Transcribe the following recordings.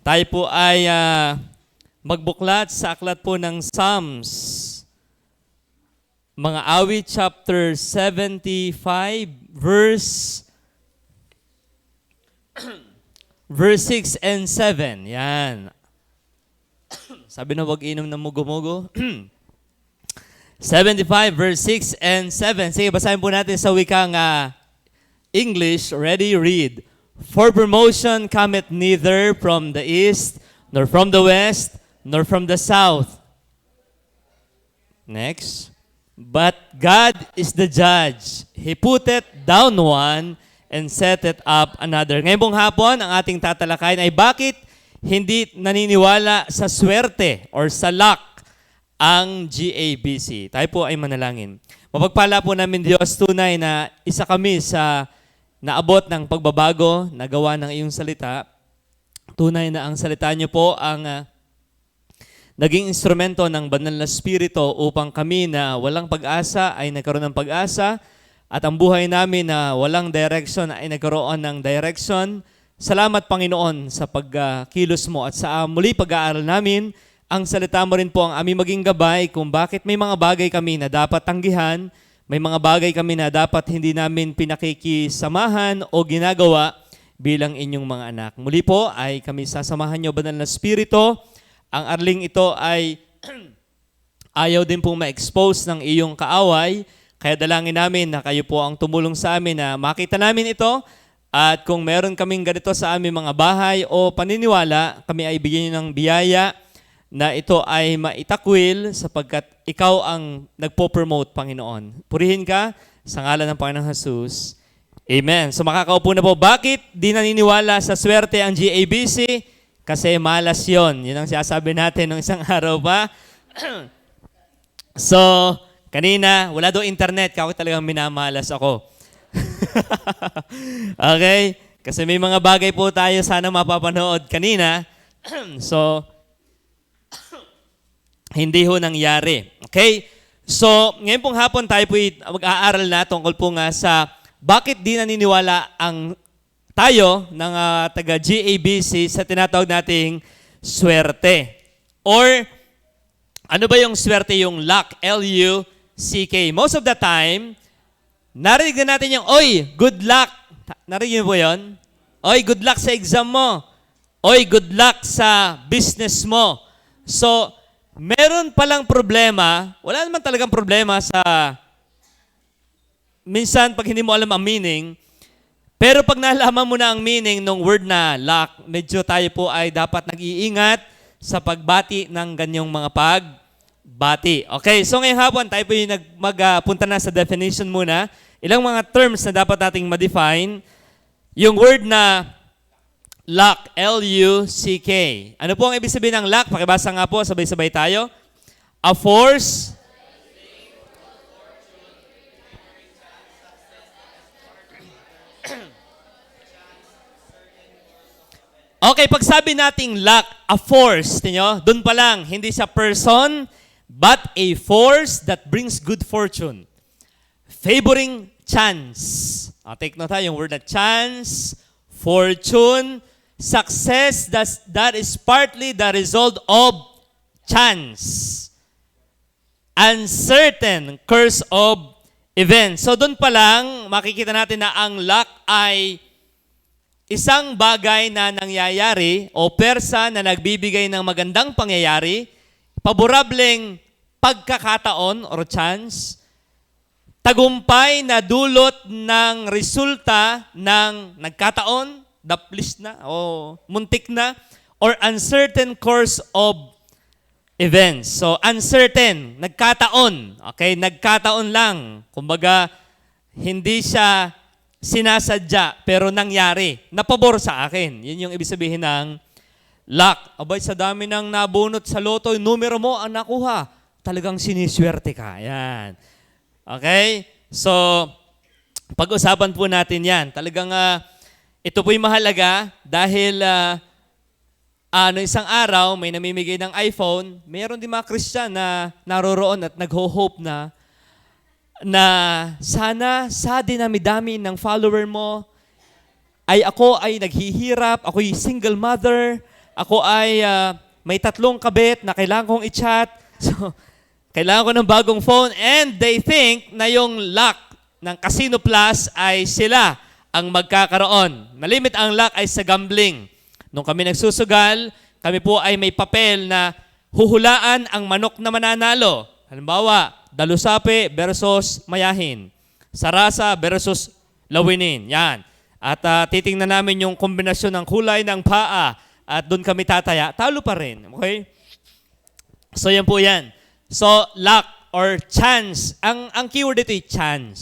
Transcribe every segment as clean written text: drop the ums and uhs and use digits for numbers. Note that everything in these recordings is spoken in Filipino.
Tayo po ay magbuklat sa aklat po ng Psalms. Mga awit chapter 75 verse 6 and 7. Yan. Sabi na wag inom ng mugo-mugo. 75 verse 6 and 7. Sige, basahin po natin sa wikang English. Ready, read. For promotion cometh neither from the east, nor from the west, nor from the south. Next. But God is the judge. He putteth down one and setteth up another. Ngayong hapon, ang ating tatalakayin ay bakit hindi naniniwala sa swerte or sa luck ang GABC. Tayo po ay manalangin. Mapagpala po namin Diyos, tunay na isa kami sa naabot ng pagbabago, nagawa ng iyong salita. Tunay na ang salita niyo po ang naging instrumento ng banal na spirito upang kami na walang pag-asa ay nagkaroon ng pag-asa at ang buhay namin na walang direction ay nagkaroon ng direction. Salamat Panginoon sa pagkilos mo at sa muli pag-aaral namin. Ang salita mo rin po ang aming maging gabay kung bakit may mga bagay kami na dapat tanggihan, may mga bagay kami na dapat hindi namin pinakikisamahan o ginagawa bilang inyong mga anak. Muli po ay kami sasamahan niyo banal na spirito. Ang arling ito ay ayaw din pong ma-expose ng iyong kaaway. Kaya dalangin namin na kayo po ang tumulong sa amin na makita namin ito. At kung meron kaming ganito sa aming mga bahay o paniniwala, kami ay bigyan niyo ng biyaya na ito ay maitakwil sapagkat ikaw ang nagpo-promote, Panginoon. Purihin ka sa ngalan ng Panginoong Jesus. Amen. So makakaupo na po. Bakit di naniniwala sa swerte ang GABC? Kasi malas yon. Yun ang sinasabi natin ng isang araw pa. So, kanina, wala daw internet. Kaya talagang minamalas ako. Okay? Kasi may mga bagay po tayo sana mapapanood kanina. So, hindi ho nangyari. Okay? So, ngayon pong hapon tayo po mag-aaral na tungkol po nga sa bakit di naniniwala ang tayo ng taga-GABC sa tinatawag nating swerte. Or, ano ba yung swerte? Yung luck, L-U-C-K. Most of the time, narinig na natin yung, oy, good luck. Narinig niyo po yun? Oy, good luck sa exam mo. Oy, good luck sa business mo. So, meron palang problema, wala naman talagang problema sa, minsan pag hindi mo alam ang meaning, pero pag nalaman mo na ang meaning ng word na luck, medyo tayo po ay dapat nag-iingat sa pagbati ng ganyang mga pagbati. Okay, so ngayong hapon tayo po yung magpunta na sa definition muna. Ilang mga terms na dapat nating ma-define. Yung word na luck, L-U-C-K. Ano po ang ibig sabihin ng luck? Pakibasa nga po, sabay-sabay tayo. A force. Okay, pag sabi nating luck, a force, tinyo, dun pa lang, hindi siya person, but a force that brings good fortune. Favoring chance. Take note ha, yung word na chance, fortune, success that is partly the result of chance. Uncertain course of events. So doon pa lang, makikita natin na ang luck ay isang bagay na nangyayari o persa na nagbibigay ng magandang pangyayari, paborableng pagkakataon or chance, tagumpay na dulot ng resulta ng nagkataon, daplis na o muntik na, or uncertain course of events. So, uncertain, nagkataon. Okay, nagkataon lang. Kumbaga, hindi siya sinasadya, pero nangyari. Napabor sa akin. Yun yung ibig sabihin ng luck. Abay, sa dami ng nabunot sa loto, yung numero mo ang nakuha. Talagang siniswerte ka. Yan. Okay? So, pag-usapan po natin yan. Talagang ito po'y mahalaga dahil isang araw may namimigay ng iPhone, mayroon din mga Christian na naroroon at nagho-hope na sana sa dinami-dami ng follower mo ay ako ay naghihirap, ako'y single mother, ako ay may 3 kabit na kailangan kong i-chat. So, kailangan ko ng bagong phone and they think na yung lock ng Casino Plus ay sila ang magkakaroon. Malimit ang lock ay sa gambling. Nung kami nagsusugal, kami po ay may papel na huhulaan ang manok na mananalo. Halimbawa, Dalusape versus Mayahin. Sarasa versus Lawinin. Yan. At titingnan namin yung kombinasyon ng kulay ng paa at doon kami tataya. Talo pa rin. Okay? So yan po yan. So luck or chance. Ang keyword dito ay chance.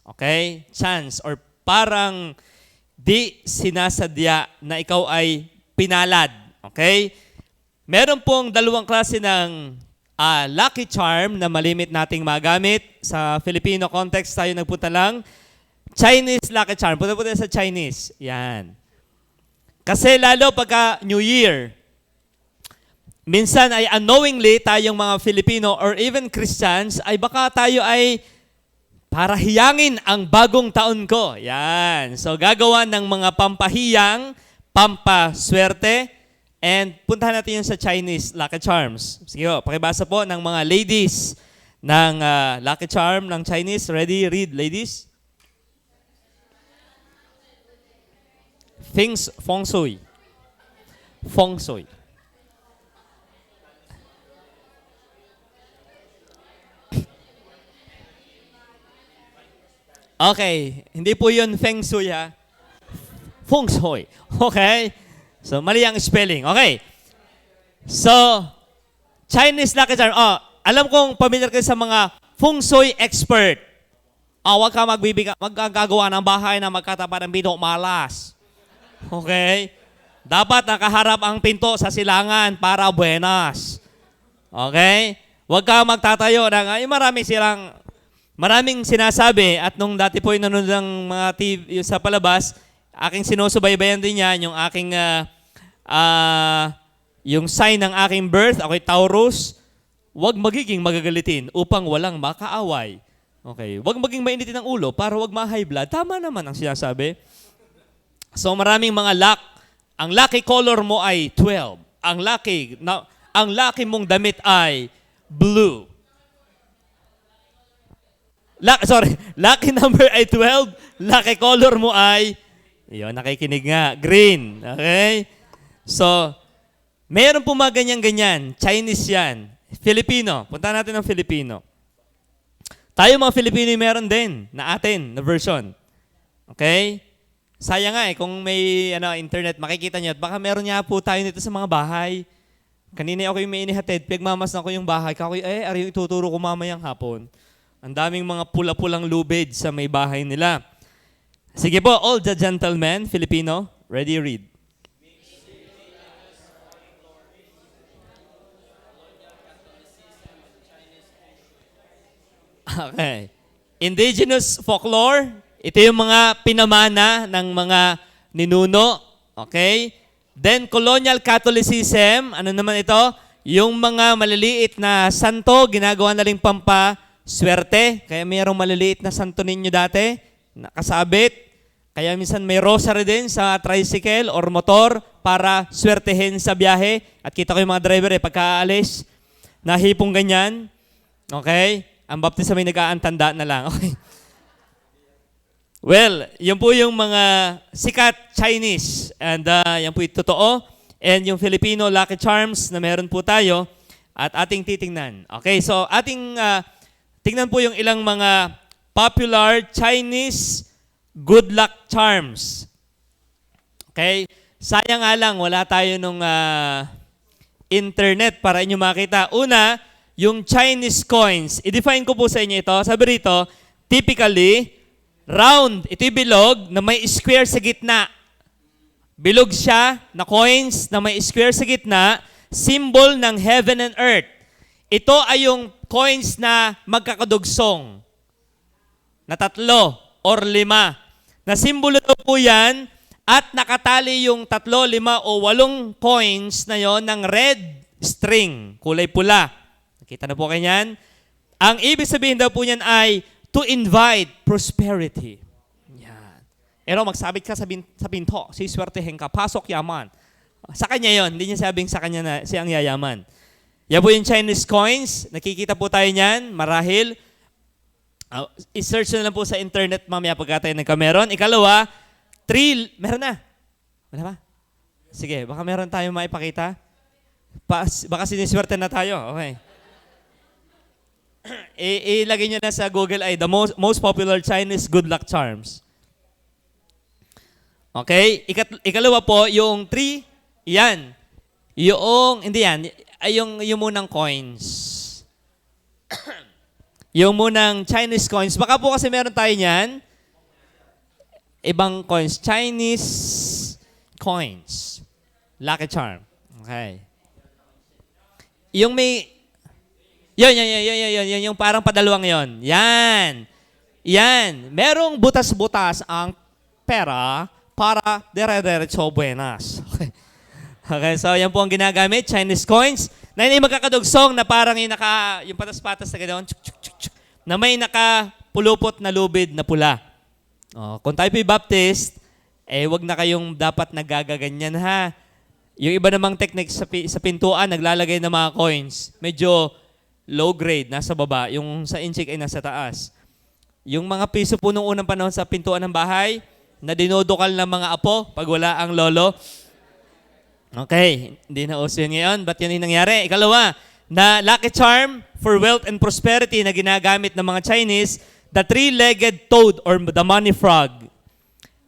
Okay? Chance or parang di sinasadya na ikaw ay pinalad. Okay? Meron pong 2 klase ng lucky charm na malimit nating magamit. Sa Filipino context tayo nagpunta lang. Chinese lucky charm. Punta sa Chinese. Yan. Kasi lalo pagka New Year, minsan ay unknowingly tayong mga Filipino or even Christians ay baka tayo ay para hiyangin ang bagong taon ko. Yan. So gagawa ng mga pampahiyang, pampaswerte, and puntahan natin yun sa Chinese lucky charms. Sige po, pakibasa po ng mga ladies ng lucky charm ng Chinese. Ready? Read, ladies. Feng Shui. Feng Shui. Okay, hindi po yun Feng Shui ha. Feng Shui. Okay? So, mali ang spelling. Okay. So, Chinese lucky charm. Oh, alam kong familiar kayo sa mga Feng Shui expert. Huwag ka magagawa ng bahay na magkatapat ng pinto, malas. Okay? Dapat nakaharap ang pinto sa silangan para buenas. Okay? Huwag ka magtatayo ng, maraming sinasabi at nung dati po yung nanonood ng mga TV sa palabas, aking sinusubaybayan din yan, yung aking, yung sign ng aking birth, ako'y Taurus, huwag magiging magagalitin upang walang makaaway. Okay, huwag maging mainitin ng ulo para huwag ma-high blood. Tama naman ang sinasabi. So maraming mga luck. Ang lucky color mo ay 12. Ang lucky mong damit ay blue. Lucky number ay 12. Lucky color mo ay, yun, nakikinig nga, green. Okay? So, mayroon po mga ganyan-ganyan. Chinese yan. Filipino. Punta natin ng Filipino. Tayo mga Filipino meron din na atin, na version. Okay? Sayang nga kung may internet, makikita nyo. At baka meron nga po tayo nito sa mga bahay. Kanina ako yung may inihatid, pigmamasdan ko yung bahay. Kakoy, ari yung ituturo ko mamayang hapon. Ang daming mga pula-pulang lubid sa may bahay nila. Sige po, all the gentlemen, Filipino, ready, read. Okay. Indigenous folklore, ito yung mga pinamana ng mga ninuno. Okay? Then, colonial Catholicism, ano naman ito? Yung mga maliliit na santo, ginagawa na rin pampaswerte. Kaya mayroong maliliit na santo ninyo dati, nakasabit. Kaya minsan may rosary din sa tricycle or motor para swertehin sa biyahe. At kita ko yung mga driver pagkaalis, nahipong ganyan. Okay? Ang baptisa may nag-aantanda na lang. Okay. Well, yun po yung mga sikat Chinese. And yan po yung totoo. And yung Filipino lucky charms na meron po tayo at ating titingnan. Okay, so ating tingnan po yung ilang mga popular Chinese good luck charms. Okay? Sayang nga lang, wala tayo nung internet para inyo makita. Una, yung Chinese coins. I-define ko po sa inyo ito. Sabi rito, typically, round, ito'y bilog na may square sa gitna. Bilog siya na coins na may square sa gitna, symbol ng heaven and earth. Ito ay yung coins na magkakadugsong na 3 or 5. Na simbolo po yan at nakatali yung 3, 5 o 8 coins na yon ng red string, kulay pula. Nakita na po kanyan? Ang ibig sabihin daw po niyan ay to invite prosperity. Yan. Magsabit ka sa pinto, siswertehin ka, pasok yaman. Sa kanya yon, hindi niya sabing sa kanya na siya ang yayaman. Yan po yung Chinese coins. Nakikita po tayo niyan, marahil. I-search na lang po sa internet mamaya pagka tayo nagkameron. Ikalawa, meron na. Wala ba? Sige, baka meron tayong maipakita. Baka siniswerte na tayo. Okay. Ilagay nyo na sa Google ay the most popular Chinese good luck charms. Okay? Ikalawa po, yung 3, yan. Hindi yan. Ay yung munang coins. Yung munang Chinese coins. Baka po kasi meron tayo niyan. Ibang coins. Chinese coins. Lucky charm. Okay. Yung may... Yun. Yung parang padalawang yon. Yan. Merong butas-butas ang pera para dire-diretso buenas. Okay. Okay, so yan po ang ginagamit. Chinese coins. Na hindi magkakadugsong na parang yung patas-patas na ganoon, na may nakapulupot na lubid na pula. Kung tayo po'y Baptist, wag na kayong dapat nagagaganyan ha. Yung iba namang technique sa pintuan, naglalagay ng mga coins. Medyo low grade, nasa baba. Yung sa inchik ay nasa taas. Yung mga piso po nung unang panahon sa pintuan ng bahay, na dinodokal ng mga apo pag wala ang lolo. Okay, hindi na uso yun ngayon. Ba't yun yung nangyari? Ikalawa, na lucky charm for wealth and prosperity na ginagamit ng mga Chinese, the three-legged toad or the money frog.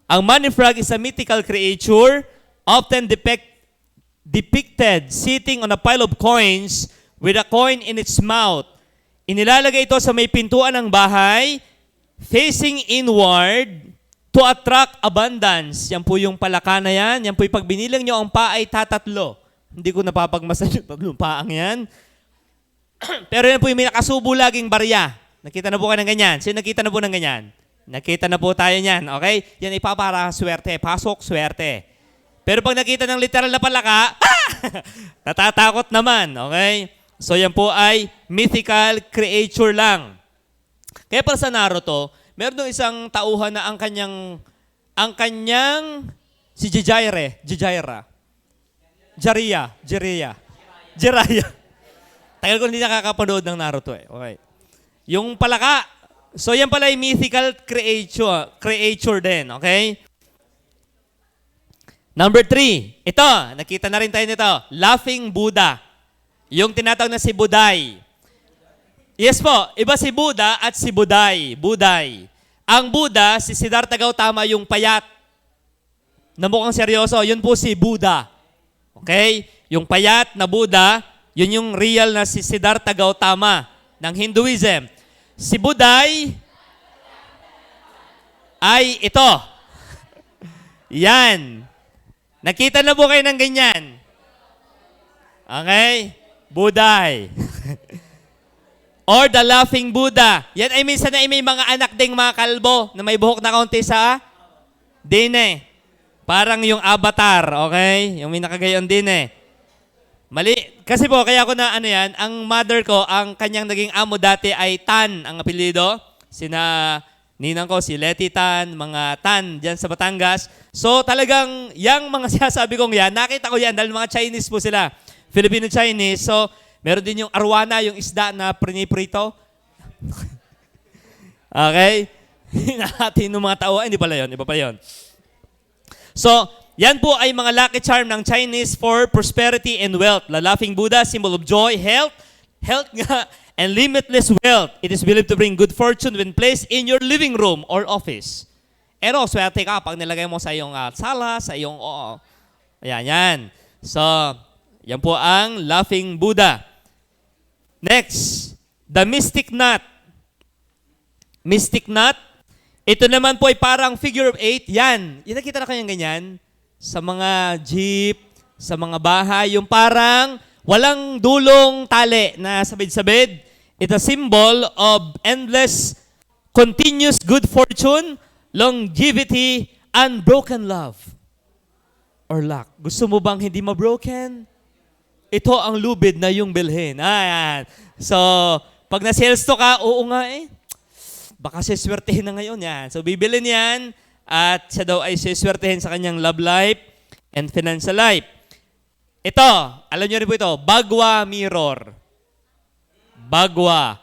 Ang money frog is a mythical creature often depicted sitting on a pile of coins with a coin in its mouth. Inilalagay ito sa may pintuan ng bahay, facing inward, to attract abundance. Yan po yung palaka na yan. Yan po yung pag binilang nyo, ang pa ay tatatlo. Hindi ko napapagmasan yung tatlong paang yan. Pero yan po yung may nakasubo laging barya. Nakita na po kayo ng ganyan. Sino nakita na po ng ganyan? Nakita na po tayo niyan. Okay? Yan ipapara swerte. Pasok, swerte. Pero pag nakita ng literal na palaka, natatakot naman. Okay? So yan po ay mythical creature lang. Kaya para sa Naruto, meron nung isang tauhan na ang kanyang si Jiraiya. Tagal ko hindi nakakapanood ng Naruto eh. Okay. Yung palaka, so yan pala ay mythical creature din, okay? Number 3, ito, nakita na rin tayo nito, Laughing Buddha. Yung tinatawag na si Buday. Yes po, iba si Buddha at si Buday. Ang Buddha, si Siddhartha Gautama, yung payat na mukhang seryoso, yun po si Buddha. Okay? Yung payat na Buddha, yun yung real na si Siddhartha Gautama ng Hinduism. Si Buday ay ito. Yan. Nakita na po kayo ng ganyan. Okay? Buday. Or the Laughing Buddha. Yan ay minsan na may mga anak ding mga kalbo na may buhok na kaunti sa dine. Parang yung avatar, okay? Yung may nakagayon dine. Mali. Kasi po, kaya ko na ang mother ko, ang kanyang naging amo dati ay Tan, ang apelyido. Sina ninang ko, si Letty Tan, mga Tan dyan sa Batangas. So talagang, yung mga sinasabi kong yan, nakita ko yan dahil mga Chinese po sila. Filipino-Chinese. So, meron din yung arwana, yung isda na priniprito. Okay? Hinahati ng mga tao. Hindi pala yun. Iba pala yun. So, yan po ay mga lucky charm ng Chinese for prosperity and wealth. The Laughing Buddha, symbol of joy, health nga, and limitless wealth. It is believed to bring good fortune when placed in your living room or office. Pero, swerte ka pag nilagay mo sa iyong sala, sa iyong yan. So, yan po ang Laughing Buddha. Next, the Mystic Knot. Mystic Knot, ito naman po ay parang figure of 8. Yan. Yung nakita na kayong ganyan sa mga jeep, sa mga bahay, yung parang walang dulong tali na sabid-sabid. It's a symbol of endless, continuous good fortune, longevity, unbroken love. Or luck. Gusto mo bang hindi ma-broken? Ito ang lubid na yung bilhin. Ayan. So, pag na-sales to ka, oo nga eh. Baka siswertehin na ngayon yan. So, bibilin yan at siya daw ay siswertehin sa kanyang love life and financial life. Ito, alam niyo rin po ito, Bagwa Mirror. Bagwa.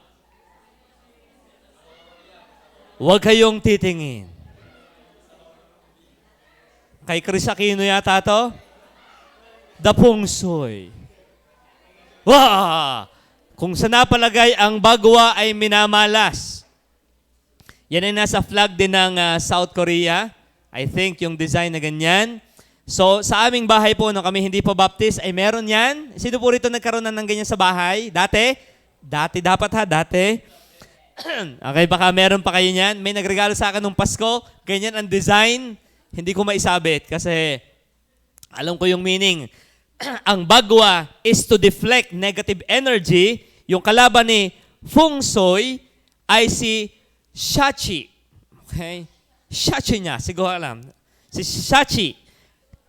Huwag kayong titingin. Kay Chris Aquino yata to? The Pungsoy. Wah! Kung sa napalagay ang bagwa ay minamalas. Yan ay nasa flag din ng South Korea. I think yung design na ganyan. So, sa aming bahay po, nung kami hindi pa baptist, ay meron yan. Sino po rito nagkaroon ng ganyan sa bahay? Dati? Dati dapat ha, dati. Okay, baka meron pa kayo niyan. May nagregalo sa akin nung Pasko. Ganyan ang design. Hindi ko maisabit kasi alam ko yung meaning. Ang bagwa is to deflect negative energy. Yung kalaban ni Feng Shui ay si Shachi. Okay? Shachi niya, siguro alam. Si Shachi.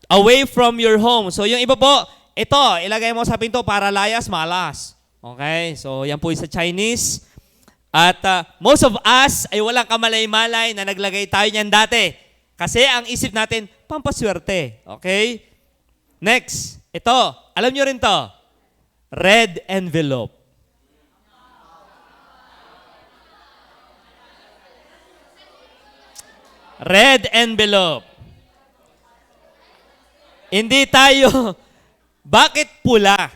Away from your home. So yung iba po, ito, ilagay mo sa pinto para layas, malas. Okay? So yan po sa Chinese. At most of us ay walang kamalay-malay na naglagay tayo niyan dati. Kasi ang isip natin, pampaswerte. Okay? Next, ito. Alam nyo rin to. Red envelope. Red envelope. Hindi tayo, bakit pula?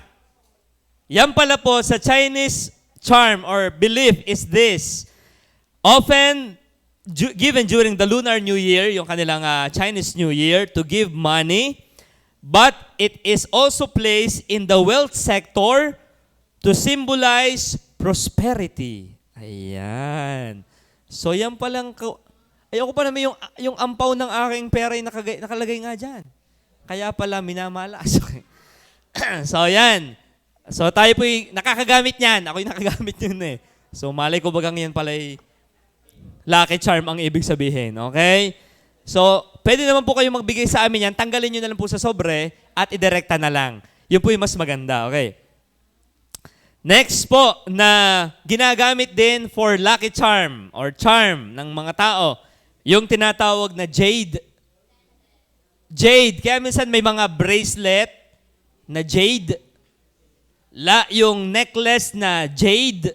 Yan pala po sa Chinese charm or belief is this. Often given during the Lunar New Year, yung kanilang Chinese New Year, to give money, but it is also placed in the wealth sector to symbolize prosperity. Ayan. So yan palang, ayoko pa naman yung ampaw ng aking pera ay nakalagay nga dyan. Kaya pala minamalas. So yan. So tayo po'y nakakagamit niyan. Ako'y nakagamit yun eh. So malay ko bagang yan pala'y lucky charm ang ibig sabihin. Okay? So pwede naman po kayong magbigay sa amin yan. Tanggalin nyo na lang po sa sobre at idirekta na lang. Yun po yung mas maganda. Okay? Next po na ginagamit din for lucky charm or charm ng mga tao, yung tinatawag na jade. Jade. Kaya minsan may mga bracelet na jade. Yung necklace na jade.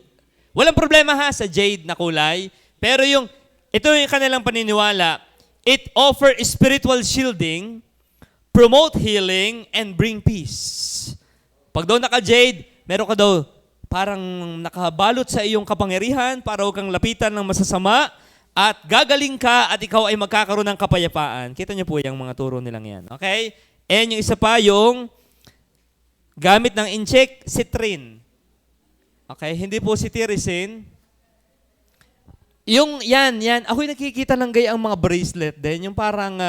Walang problema ha sa jade na kulay. Pero ito yung kanilang paniniwala. It offer spiritual shielding, promote healing, and bring peace. Pag daw naka-jade, meron ka daw parang nakabalot sa iyong kapangyarihan para huwag kang lapitan ng masasama at gagaling ka at ikaw ay magkakaroon ng kapayapaan. Kita niyo po yung mga turo nilang yan. Okay? And yung isa pa, yung gamit ng incheck, citrine. Okay? Hindi po cetirizine. Yung yan. Ako'y nakikita lang gaya ang mga bracelet din. Yung parang,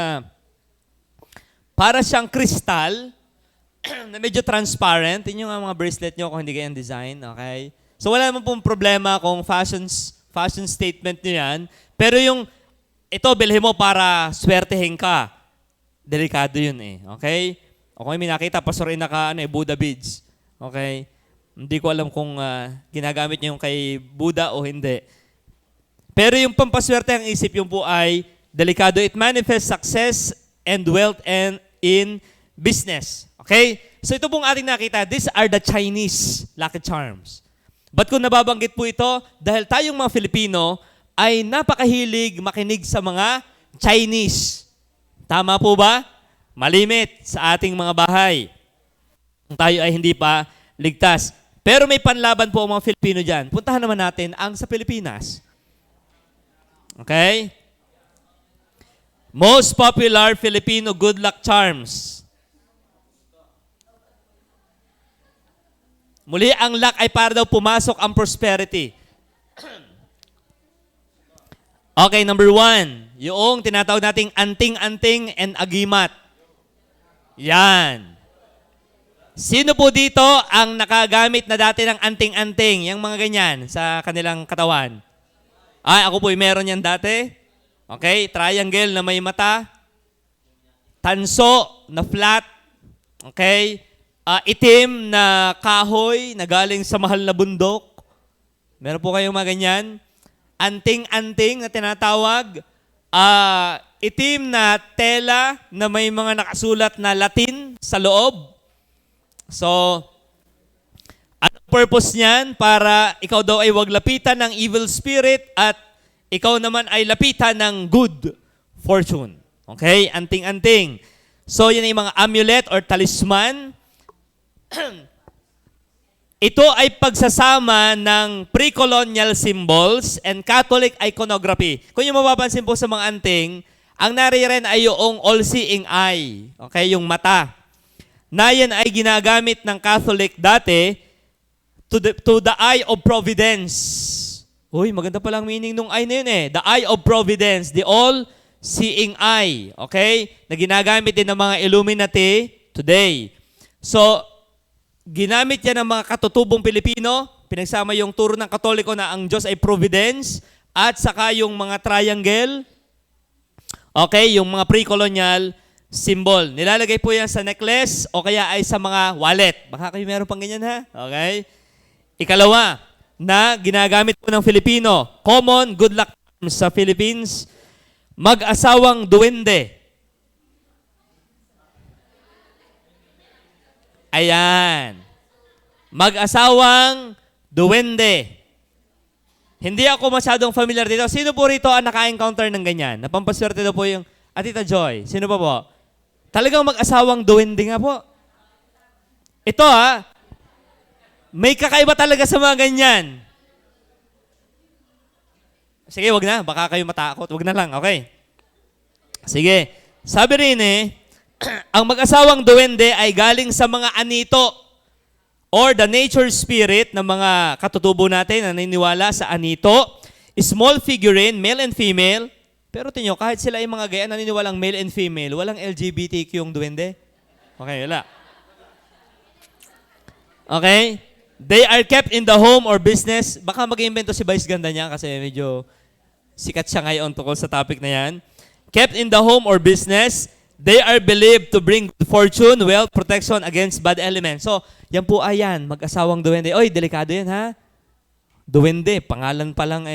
para siyang kristal na medyo transparent. Yun yung mga bracelet nyo kung hindi gayang design. Okay? So wala naman pong problema kung fashion statement nyo yan. Pero ito, bilhin mo para swertehin ka. Delikado yun eh. Okay? Okay, may nakita, pastor ay Buddha beads. Okay? Hindi ko alam kung ginagamit niyo yung kay Buddha o hindi. Pero yung pampaswerte ang isip, yung po ay delikado. It manifests success and wealth and in business. Okay? So ito pong ating nakita, these are the Chinese lucky charms. Ba't ko nababanggit po ito? Dahil tayong mga Filipino ay napakahilig makinig sa mga Chinese. Tama po ba? Malimit sa ating mga bahay. Kung tayo ay hindi pa ligtas. Pero may panlaban po ang mga Filipino dyan. Puntahan naman natin ang sa Pilipinas. Okay? Most popular Filipino good luck charms. Muli, ang luck ay para daw pumasok ang prosperity. Okay, number 1. Yung tinatawag nating anting-anting and agimat. Yan. Sino po dito ang nakagamit na dati ng anting-anting, yung mga ganyan, sa kanilang katawan? Ay, ako po meron yan dati. Okay, triangle na may mata. Tanso na flat. Okay. Itim na kahoy na galing sa mahal na bundok. Meron po kayong mga ganyan. Anting-anting na tinatawag. Itim na tela na may mga nakasulat na Latin sa loob. So, ano purpose niyan? Para ikaw daw ay wag lapitan ng evil spirit at ikaw naman ay lapitan ng good fortune. Okay? Anting-anting. So, yan ay mga amulet or talisman. Ito ay pagsasama ng pre-colonial symbols and Catholic iconography. Kung yung mapapansin po sa mga anting, ang nariyan ay yung all-seeing eye. Okay? Yung mata. Na yan ay ginagamit ng Catholic dati to the eye of providence. Uy, maganda palang meaning nung eye na yun eh. The eye of providence. The all-seeing eye. Okay? Na ginagamit din ng mga Illuminati today. So, ginamit yan ng mga katutubong Pilipino, pinagsama yung turo ng Katoliko na ang Diyos ay providence, at saka yung mga triangle, okay, yung mga pre-colonial symbol. Nilalagay po yan sa necklace o kaya ay sa mga wallet. Baka kayo meron pang ganyan ha? Okay? Ikalawa, na ginagamit po ng Filipino, common good luck terms sa Philippines, mag-asawang duwende. Ayan. Mag-asawang duwende. Hindi ako masyadong familiar dito. Sino po rito ang naka-encounter ng ganyan? Napampaswerte daw po yung Atita Joy. Sino pa po? Talagang mag-asawang duwende nga po. Ito may kakaiba talaga sa mga ganyan. Sige, wag na. Baka kayo matakot. Wag na lang. Okay. Sige. Sabi rin ang mag-asawang duwende ay galing sa mga anito or the nature spirit ng mga katutubo natin na naniniwala sa anito. Small figurine, male and female. Pero tinyo, kahit sila ay mga gaya naniniwalang male and female, walang LGBTQ yung duwende. Okay, wala. Okay? They are kept in the home or business. Baka mag-invento si Vice Ganda niya kasi medyo sikat siya ngayon tungkol sa topic na yan. Kept in the home or business. They are believed to bring fortune, wealth, protection against bad elements. So, yan po ayan, mag-asawang duwende. Oy, delikado yan ha. Duwende, pangalan pa lang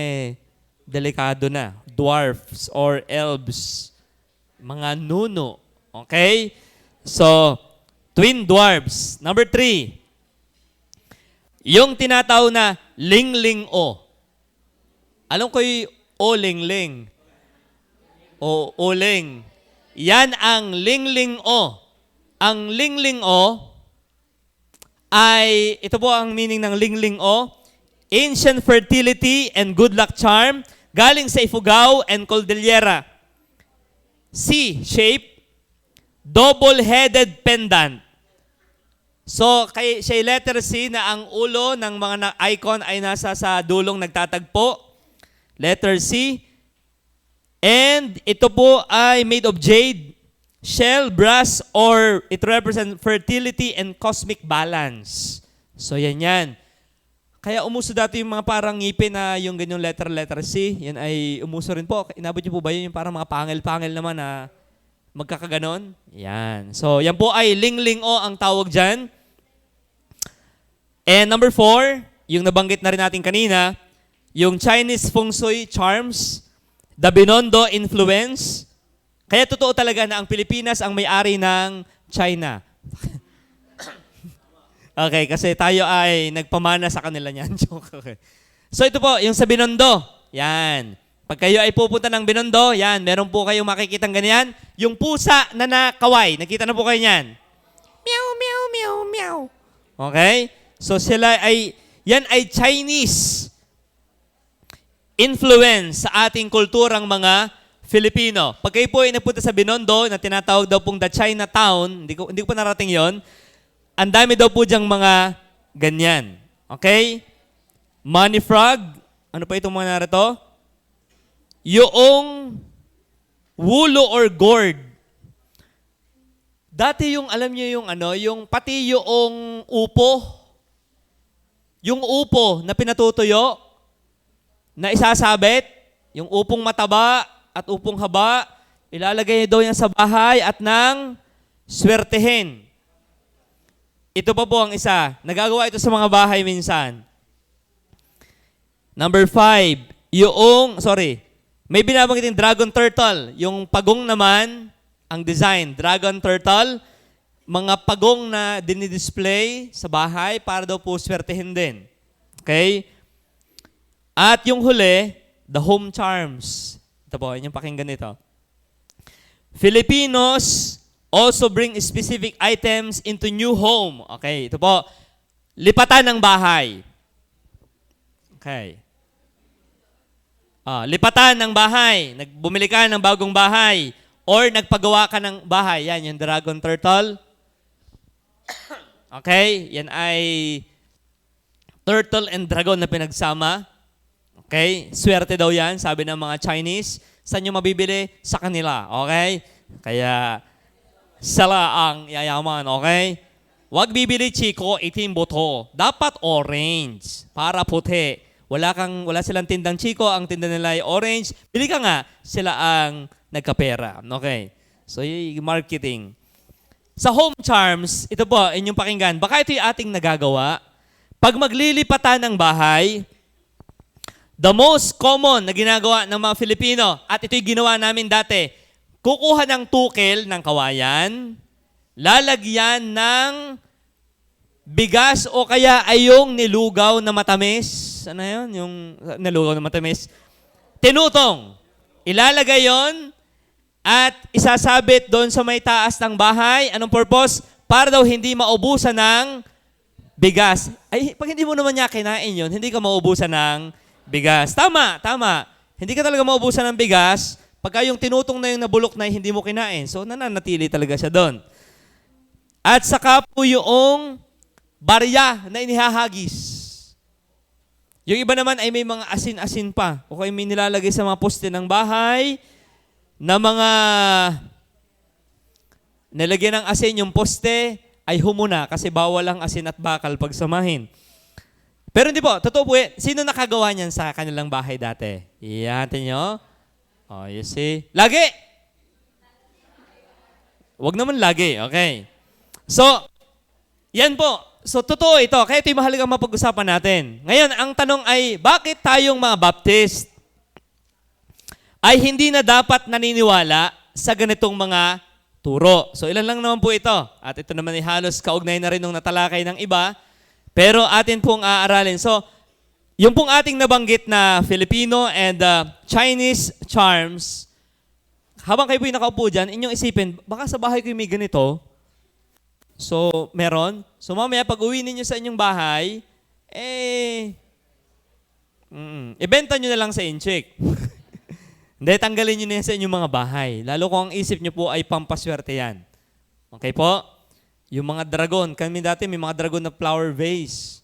delikado na. Dwarfs or elves. Mga nuno. Okay? So, twin dwarfs. Number 3. Yung tinatawag na ling-ling-o. Alam ko yung o-ling-ling. O-ling. Yan ang ling-ling-o. Ang ling-ling-o ay, ito po ang meaning ng ling-ling-o, ancient fertility and good luck charm, galing sa Ifugao and Cordillera. C-shape, double-headed pendant. So, siya letter C na ang ulo ng mga icon ay nasa sa dulong nagtatagpo. Letter C. And ito po ay made of jade, shell, brass, or it represents fertility and cosmic balance. So yan. Kaya umuso dati yung mga parang ngipin na yung ganyang letter C. Yan ay umuso rin po. Inabot niyo po ba yun yung parang mga pangil-pangil naman na magkakaganon? Yan. So yan po ay ling-ling-o ang tawag dyan. And number 4, yung nabanggit na rin natin kanina, yung Chinese feng shui charms, the Binondo influence. Kaya totoo talaga na ang Pilipinas ang may-ari ng China. Okay, kasi tayo ay nagpamana sa kanila niyan. Okay. So ito po, yung sa Binondo. Yan. Pag kayo ay pupunta ng Binondo, yan, meron po kayong makikitang ganyan. Yung pusa na nakaway. Nakita na po kayo niyan. Meow, meow, meow, meow. Okay? So yan ay Chinese influence sa ating kulturang mga Filipino. Pag kayo po ay napunta sa Binondo, na tinatawag daw pong the Chinatown, hindi ko pa narating yon. Ang dami daw po diyang mga ganyan. Okay? Money frog. Ano pa itong mga narito? Yung wulo or gourd. Dati yung, alam niyo yung yung pati yung upo. Yung upo na pinatutuyo, na isasabit, yung upong mataba at upong haba, ilalagay daw yan sa bahay at nang swertehin. Ito pa po ang isa. Nagagawa ito sa mga bahay minsan. Number 5, may binabanggit yung dragon turtle. Yung pagong naman, ang design, dragon turtle. mga pagong na dinidisplay sa bahay para daw po swertehin din. Okay? At yung huli, the home charms. Ito po, yung pakinggan nito. Filipinos also bring specific items into new home. Okay, ito po. Lipatan ng bahay. Okay. Lipatan ng bahay. Bumili ka ng bagong bahay. Or nagpagawa ka ng bahay. Yan, yung dragon turtle. Okay, yan ay turtle and dragon na pinagsama. Okay, swerte daw yan, sabi ng mga Chinese. Saan nyo mabibili? Sa kanila. Okay? Kaya, sala ang yayaman. Okay? Huwag bibili, chiko, itim boto. Dapat orange para puti. Wala silang tindang chiko, ang tinda nila ay orange. Bili ka nga, sila ang nagkapera. Okay? So, yung marketing. Sa home charms, ito po, inyong pakinggan. Baka ito yung ating nagagawa. Pag maglilipatan ng bahay, the most common na ginagawa ng mga Filipino, at ito'y ginawa namin dati, kukuha ng tukil ng kawayan, lalagyan ng bigas o kaya ay yung nilugaw na matamis. Ano yun? Yung nilugaw na matamis. Tinutong. Ilalagay yon at isasabit doon sa may taas ng bahay. Anong purpose? Para daw hindi maubusan ng bigas. Ay, pag hindi mo naman niya kinain yun, hindi ka maubusan ng bigas. Tama. Hindi ka talaga maubusan ng bigas pagka yung tinutong na yung nabulok na hindi mo kinain. So, nananatili talaga siya doon. At saka po yung barya na inihahagis. Yung iba naman ay may mga asin-asin pa. O kaya may nilalagay sa mga poste ng bahay na mga nilagyan ng asin yung poste ay humuna kasi bawal ang asin at bakal pagsamahin. Pero hindi po, totoo po sino nakagawa niyan sa kanilang bahay dati? Iyan, nyo. Oh, you see? Lagi! Wag naman lagi, okay. So, yan po. So, totoo ito. Kaya ito'y mahalagang mapag-usapan natin. Ngayon, ang tanong ay, bakit tayong mga Baptist ay hindi na dapat naniniwala sa ganitong mga turo? So, ilan lang naman po ito. At ito naman ay halos kaugnay na rin ng natalakay ng iba. Pero atin pong aaralin. So, yung pong ating nabanggit na Filipino and Chinese charms, habang kayo po'y nakaupo dyan, inyong isipin, baka sa bahay ko may ganito. So, meron. So, mamaya pag uwi ninyo sa inyong bahay, ibenta nyo na lang sa Incheck. Hindi, tanggalin nyo na yan sa inyong mga bahay. Lalo kung ang isip nyo po ay pampaswerte yan. Okay po? Yung mga dragon, kami dati may mga dragon na flower vase.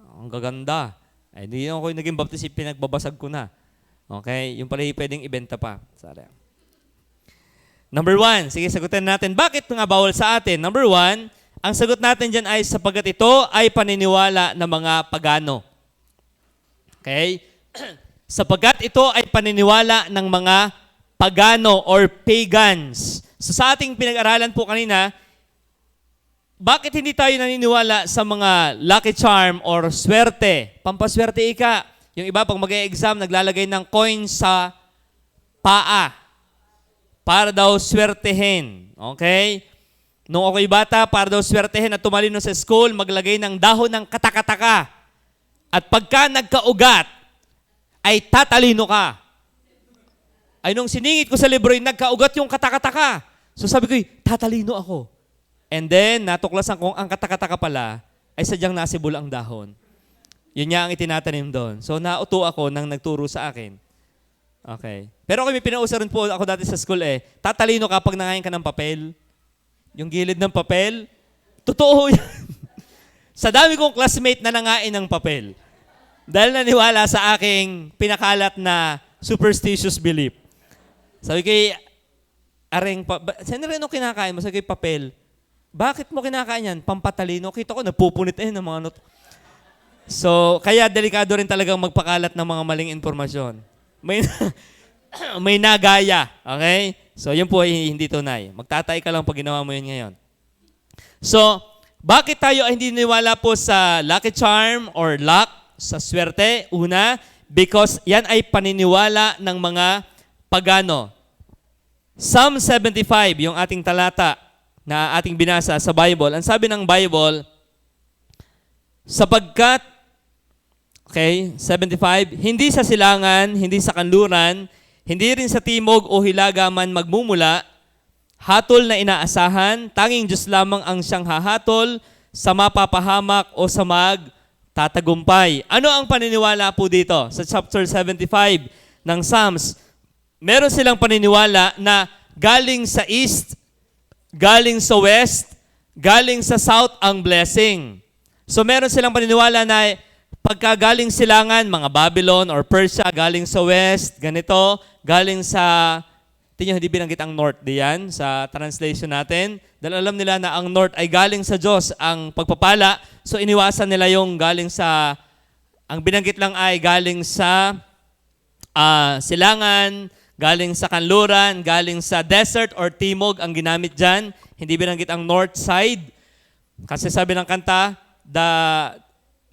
Ang gaganda. Ay, hindi ako yung naging baptist, pinagbabasag ko na. Okay? Yung pala yung pwedeng ibenta pa. Sorry. Number 1, sige, sagutin natin. Bakit nga bawal sa atin? Number 1, ang sagot natin dyan ay sapagat ito ay paniniwala ng mga pagano. Okay? Sapagat ito ay paniniwala ng mga pagano or pagans. So sa ating pinag-aralan po kanina, bakit hindi tayo naniniwala sa mga lucky charm or swerte? Pampaswerte ika. Yung iba pag mag-e-exam, naglalagay ng coins sa paa para daw swertehin. Okay? Nung ako'y bata, para daw swertehin at tumalino sa school, maglagay ng dahon ng katakataka. At pagka nagkaugat, ay tatalino ka. Ay nung siningit ko sa libro, nagkaugat yung katakataka. So sabi ko, tatalino ako. And then, natuklasan kong ang katakataka pala ay sadyang nasibol ang dahon. Yun nga ang itinatanim doon. So nauto ako nang nagturo sa akin. Okay. Pero may pinausa rin po ako dati sa school tatalino ka pag nangain ka ng papel. Yung gilid ng papel. Totoo yan. Sa dami kong classmate na nangain ng papel. Dahil naniwala sa aking pinakalat na superstitious belief. Sabi kay Areng, saan rin ang kinakain mo? Sabi kay papel. Bakit mo kinakain yan? Pampatalino. Kita ko, napupunit ng mga not. So, kaya delikado rin talagang magpakalat ng mga maling informasyon. May nagaya. Okay? So, yun po ay hindi tunay. Magtatay ka lang pag ginawa mo yun ngayon. So, bakit tayo ay hindi niwala po sa lucky charm or luck, sa swerte? Una, because yan ay paniniwala ng mga pagano. Psalm 75, yung ating talata. na ating binasa sa Bible. Ang sabi ng Bible, sapagkat, okay, 75, hindi sa silangan, hindi sa kanluran, hindi rin sa timog o hilaga man magmumula, hatol na inaasahan, tanging Diyos lamang ang siyang hahatol sa mapapahamak o sa magtatagumpay. Ano ang paniniwala po dito? Sa chapter 75 ng Psalms, meron silang paniniwala na galing sa east, galing sa west, galing sa south ang blessing. So meron silang paniniwala na pagka galing silangan, mga Babylon or Persia, galing sa west, ganito, galing sa, tingnan hindi binanggit ang north diyan sa translation natin. Dahil alam nila na ang north ay galing sa Diyos ang pagpapala. So iniwasan nila yung galing sa, ang binanggit lang ay galing sa silangan, galing sa kanluran, galing sa desert or timog ang ginamit dyan. Hindi binanggit ang north side. Kasi sabi ng kanta,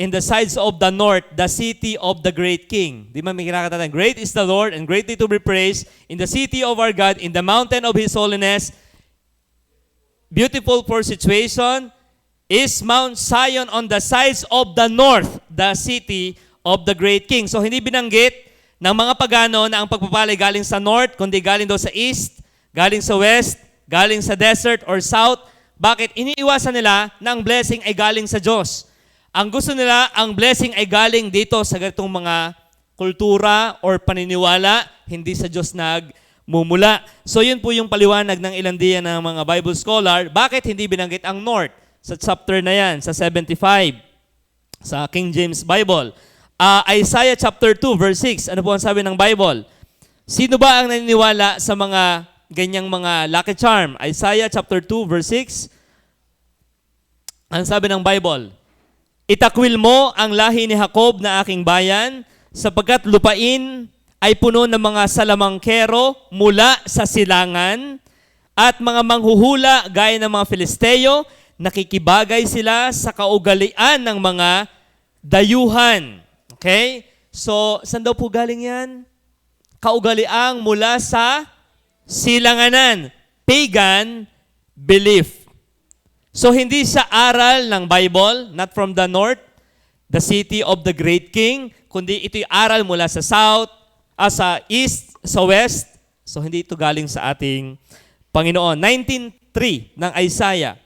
in the sides of the north, the city of the great king. Di ba may kinakanta tayo? Great is the Lord and greatly to be praised in the city of our God, in the mountain of His holiness. Beautiful for situation is Mount Zion on the sides of the north, the city of the great king. So hindi binanggit ng mga pagano na ang pagpapalay galing sa north, kundi galing daw sa east, galing sa west, galing sa desert or south. Bakit? Iniiwasan nila na ang blessing ay galing sa Diyos. Ang gusto nila, ang blessing ay galing dito sa ganitong mga kultura or paniniwala, hindi sa Diyos nagmumula. So yun po yung paliwanag ng ilan diyan ng mga Bible scholar. Bakit hindi binanggit ang north sa chapter na yan, sa 75, sa King James Bible? Isaiah chapter 2, verse 6, ano po ang sabi ng Bible? Sino ba ang naniniwala sa mga ganyang mga lucky charm? Isaiah chapter 2, verse 6, ang sabi ng Bible, itakwil mo ang lahi ni Jacob na aking bayan, sapagkat lupain ay puno ng mga salamangkero mula sa silangan at mga manghuhula gaya ng mga Filisteo, nakikibagay sila sa kaugalian ng mga dayuhan. Okay? So, saan daw po galing yan? Kaugaliang mula sa silanganan. Pagan belief. So, hindi siya aral ng Bible, not from the north, the city of the great king, kundi ito'y aral mula sa south, sa east, sa west. So, hindi ito galing sa ating Panginoon. 19.3 ng Isaiah.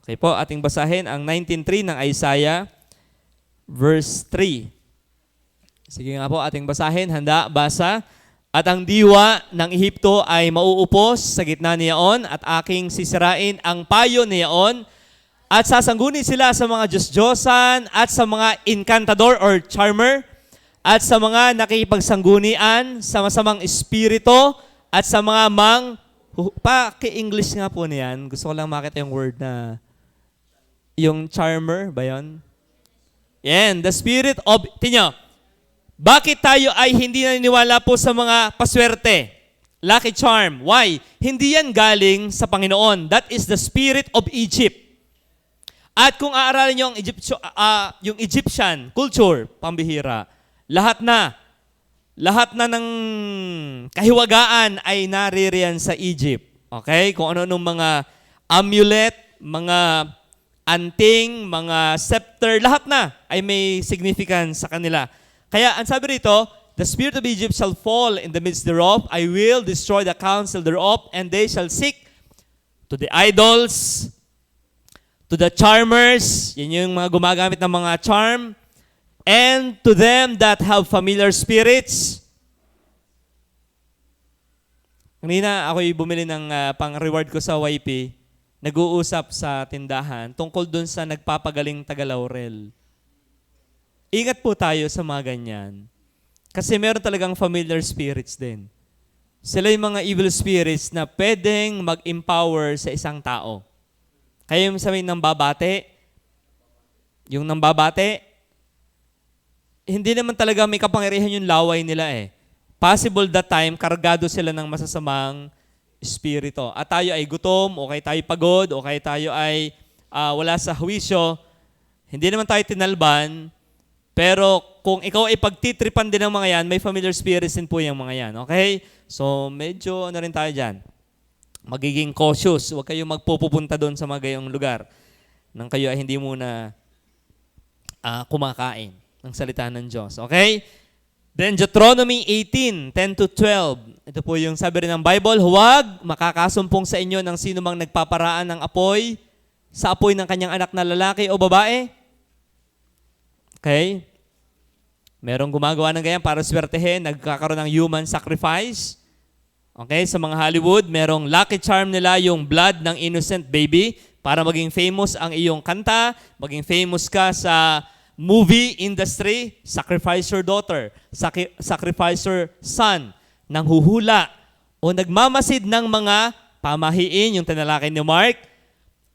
Okay po, ating basahin ang 19.3 ng Isaiah, verse 3. Sige nga po, ating basahin. Handa, basa. At ang diwa ng Ehipto ay mauupos sa gitna niyaon at aking sisirain ang payo niyaon at sasangguni sila sa mga Diyos-Diyosan at sa mga encantador or charmer at sa mga nakikipagsangunian sa masamang espiritu at sa mga pa-English nga po niyan. Gusto ko lang makita yung word na yung charmer ba yun? Yan, the spirit of, tinyo, bakit tayo ay hindi naniniwala po sa mga paswerte? Lucky charm. Why? Hindi yan galing sa Panginoon. That is the spirit of Egypt. At kung aaralin nyo yung Egyptian culture, pambihira, lahat na ng kahiwagaan ay naririyan sa Egypt. Okay? Kung ano-anong mga amulet, mga anting, mga scepter, lahat na ay may significance sa kanila. Kaya ang sabi rito, the spirit of Egypt shall fall in the midst thereof. I will destroy the counsel thereof, and they shall seek to the idols, to the charmers, yan yung mga gumagamit ng mga charm, and to them that have familiar spirits. Kanina ako'y bumili ng pang-reward ko sa YP, nag-uusap sa tindahan tungkol dun sa nagpapagaling taga-Laurel. Ingat po tayo sa mga ganyan. Kasi meron talagang familiar spirits din. Sila yung mga evil spirits na pwedeng mag-empower sa isang tao. Kaya yung sabihin ng babate, yung nambabate, hindi naman talaga may kapangyarihan yung laway nila eh. Possible that time, kargado sila ng masasamang espiritu. At tayo ay gutom, o kaya tayo pagod, o kaya tayo ay wala sa huwisyo. Hindi naman tayo tinalban, pero kung ikaw ay pagtitripan din ng mga yan, may familiar spirits din po yung mga yan. Okay? So, medyo ano rin tayo dyan. magiging cautious. Huwag kayong magpupunta doon sa mga gayong lugar nang kayo ay hindi muna kumakain ng salita ng Diyos. Okay? Then Deuteronomy 18:10 to 12. Ito po yung sabi rin ng Bible, huwag makakasumpong sa inyo ng sino mang nagpaparaan ng apoy sa apoy ng kanyang anak na lalaki o babae. Okay? Merong gumagawa ng ganyan para swertehin, nagkakaroon ng human sacrifice. Okay? Sa mga Hollywood, merong lucky charm nila yung blood ng innocent baby para maging famous ang iyong kanta, maging famous ka sa movie industry, sacrifice your daughter, sacrifice your son, nang huhula o nagmamasid ng mga pamahiin, yung tinalakay ni Mark,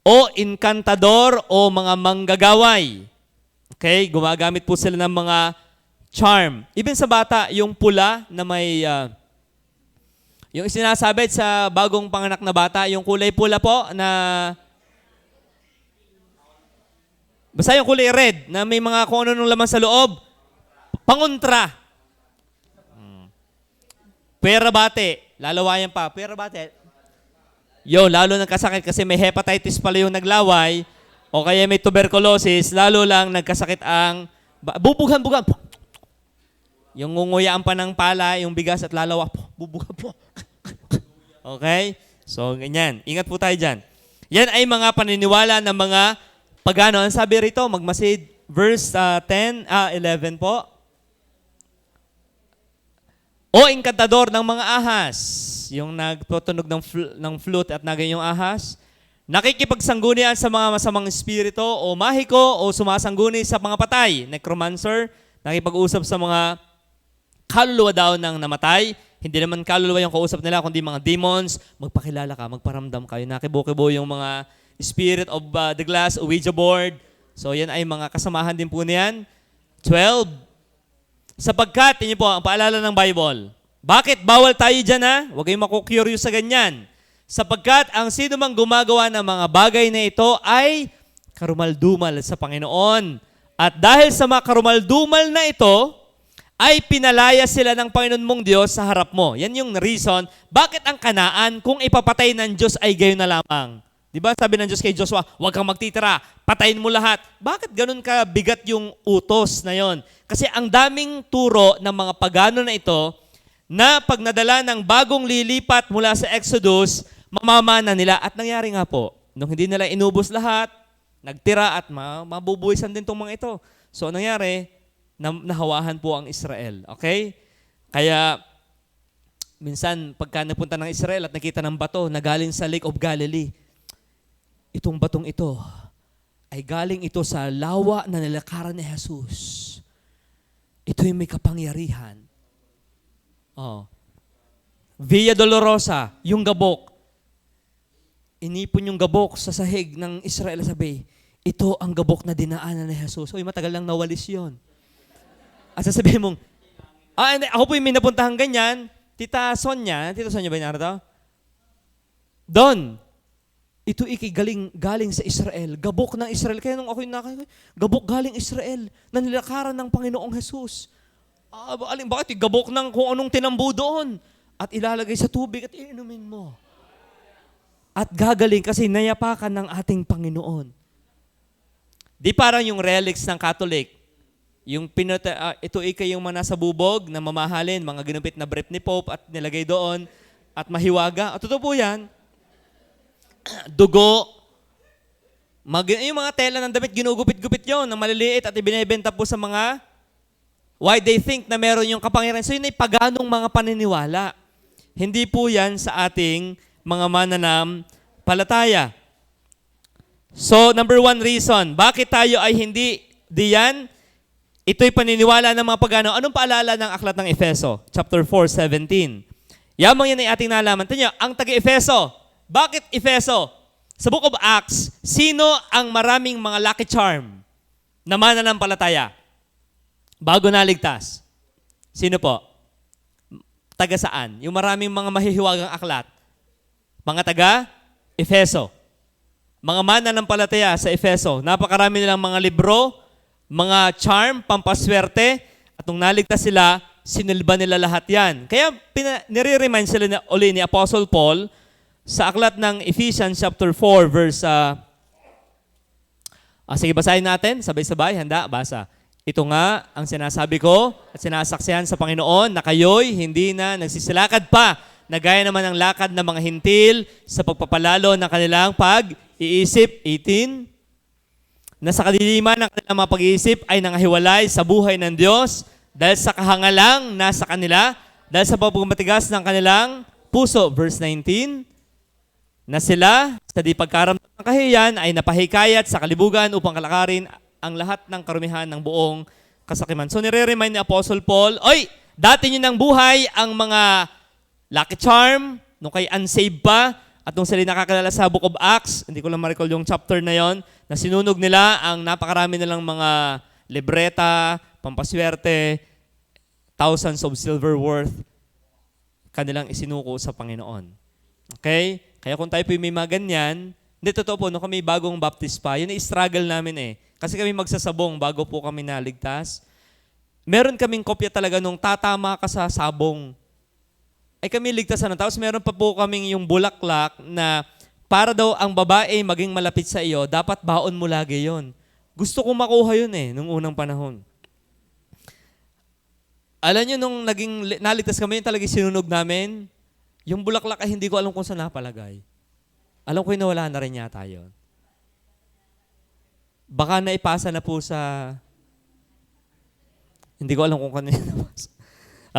o inkantador o mga manggagaway. Okay? Gumagamit po sila ng mga charm. Even sa bata, yung pula na may, yung isinasabit sa bagong panganak na bata, yung kulay pula po na, basta yung kulay red na may mga kung ano nung laman sa loob, pangontra. Pera bate, lalawayan pa. Pera bate, yun, lalo nagkasakit kasi may hepatitis pala yung naglaway o kaya may tuberculosis, lalo lang nagkasakit ang bubugan. Yung ngunguyaan pa ng pala, yung bigas at lalawa po, bubugan po. Okay? So, ganyan. Ingat po tayo dyan. Yan ay mga paniniwala ng mga pagano. Ang sabi rito, magmasid, verse 11 po. O inkantador ng mga ahas, yung nagtutunog ng flute at nagayong ahas, nakikipagsangunian sa mga masamang espiritu o mahiko o sumasangguni sa mga patay, necromancer, nakipag-usap sa mga kaluluwa daw ng namatay. Hindi naman kaluluwa yung kausap nila, kundi mga demons. Magpakilala ka, magparamdam kayo. Nakibukibo yung mga spirit of the glass, Ouija board. So yan ay mga kasamahan din po niyan. 12. Sapagkat, yun po, ang paalala ng Bible. Bakit bawal tayo dyan ha? Huwag kayong makukuryo sa ganyan. Sapagkat ang sino mang gumagawa ng mga bagay na ito ay karumaldumal sa Panginoon. At dahil sa mga karumaldumal na ito, ay pinalaya sila ng Panginoon mong Diyos sa harap mo. Yan yung reason, bakit ang Kanaan kung ipapatay ng Diyos ay gayon na lamang. Diba sabi ng Diyos kay Joshua, huwag kang magtitira, patayin mo lahat. Bakit ganun ka bigat yung utos na yon? Kasi ang daming turo ng mga pagano na ito, na pag nadala ng bagong lilipat mula sa Exodus, mamamana nila. At nangyari nga po, nung hindi nila inubos lahat, nagtira at mabubuwisan din itong mga ito. So nangyari, nahawahan po ang Israel. Okay? Kaya, minsan, pagka napunta ng Israel at nakita ng bato na galing sa Lake of Galilee, itong batong ito ay galing ito sa lawa na nilakaran ni Jesus. Ito yung may kapangyarihan. Oh. Via Dolorosa, yung gabok. Inipon yung gabok sa sahig ng Israel, sabi, ito ang gabok na dinaanan ni Jesus. Uy, matagal lang nawalis yon. At sasabihin mong, hindi, ako po yung may napuntahan ganyan. Tita Sonia ba yung narito? Don, ito galing sa Israel. Gabok ng Israel. Kaya nung ako yung gabok galing Israel na nilakaran ng Panginoong Jesus. Bakit? Gabok ng kung anong tinambu doon. At ilalagay sa tubig at iinumin mo. At gagaling kasi nayapakan ng ating Panginoon. Di parang yung relics ng Catholic. Yung ito yung mga nasa bubog na mamahalin, mga ginupit na brief ni Pope at nilagay doon at mahiwaga. At totoo po yan. Dugo. Yung mga tela ng damit, ginugupit-gupit yun na maliliit at ibinebenta po sa mga why they think na meron yung kapangyarihan. So yun ay paganong mga paniniwala. Hindi po yan sa ating mga mananampalataya. So number one reason, bakit tayo ay hindi diyan? Ito'y paniniwala ng mga pagano. Anong paalala ng aklat ng Efeso? Chapter 4:17. Yamang yan ay ating nalaman. Tingnan, ang taga-Efeso. Bakit Efeso? Sa Book of Acts, sino ang maraming mga lucky charm na mananampalataya? Bago naligtas. Sino po? Taga saan? Yung maraming mga mahihiwagang aklat. Mga taga Efeso. Mga mananampalataya sa Efeso. Napakarami nilang mga libro, mga charm, pampaswerte, at nung naligtas sila, sinilba nila lahat yan. Kaya nire-remind sila uli ni Apostle Paul sa aklat ng Ephesians chapter 4 verse sige, basahin natin sabay-sabay. Handa, basa. Ito nga ang sinasabi ko at sinasaksihan sa Panginoon na kayo'y hindi na nagsisilakad pa na gaya naman ng lakad ng mga hintil sa pagpapalalo ng kanilang pag-iisip. 18. Na sa kadiliman ng kanilang mga pag-iisip ay nangahiwalay sa buhay ng Diyos dahil sa kahangalang nasa kanila, dahil sa pagmamatigas ng kanilang puso. Verse 19. Na sila sa di pagkaramdam ng kahiyan ay napahikayat sa kalibugan upang kalakarin ang lahat ng karumihan ng buong kasakiman. So nire-remind ni Apostle Paul, oy, dati nyo ng buhay ang mga Lucky Charm, nung kay unsaved pa, at nung sila nakakilala sa Book of Acts, hindi ko lang ma-recall yung chapter na yon, na sinunog nila ang napakarami nilang mga libreta, pampaswerte, thousands of silver worth, kanilang isinuko sa Panginoon. Okay? Kaya kung tayo po may mga ganyan, hindi, totoo po, nung kami bagong baptist pa, yun ay struggle namin eh. Kasi kami magsasabong bago po kami naligtas. Meron kaming kopya talaga nung tatama ka sa sabong. Ay kami ligtasan na. Tapos meron pa po kaming yung bulaklak na para daw ang babae maging malapit sa iyo, dapat baon mo lagi yon. Gusto kong makuha yun eh, nung unang panahon. Alam nyo, nung naligtas kami, yung talagang sinunog namin, yung bulaklak ay hindi ko alam kung saan napalagay. Alam ko nawala na rin yata yun. Baka naipasa na po sa... Hindi ko alam kung kanina napasa.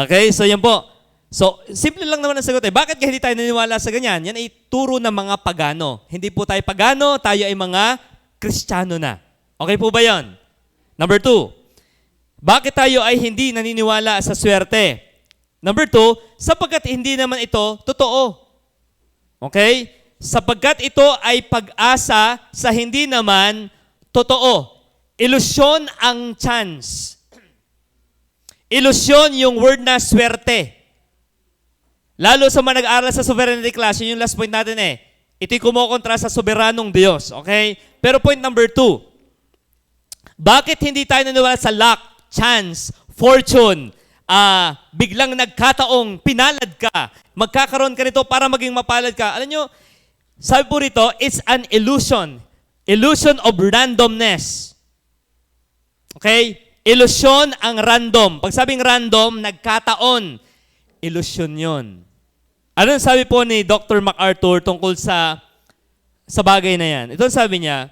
Okay, so yan po. So, simple lang naman ang sagot eh. Bakit hindi tayo naniniwala sa ganyan? Yan ay turo ng mga pagano. Hindi po tayo pagano, tayo ay mga Kristiyano na. Okay po ba yan? Number 2, bakit tayo ay hindi naniniwala sa swerte? Number 2, sapagkat hindi naman ito totoo. Okay? Sapagkat ito ay pag-asa sa hindi naman totoo. Ilusyon ang chance. Ilusyon yung word na swerte. Lalo sa mga nag-aaral sa sovereignty class, yun yung last point natin eh. Ito'y kumukontra sa soberanong Diyos. Okay? Pero point number 2, bakit hindi tayo naniwala sa luck, chance, fortune, biglang nagkataong pinalad ka, magkakaroon ka nito para maging mapalad ka? Alam nyo, sabi po rito, it's an illusion. Illusion of randomness. Okay? Illusion ang random. Pag sabing random, nagkataon. Illusion yon. Ano sabi po ni Dr. MacArthur tungkol sa bagay na yan? Ito sabi niya,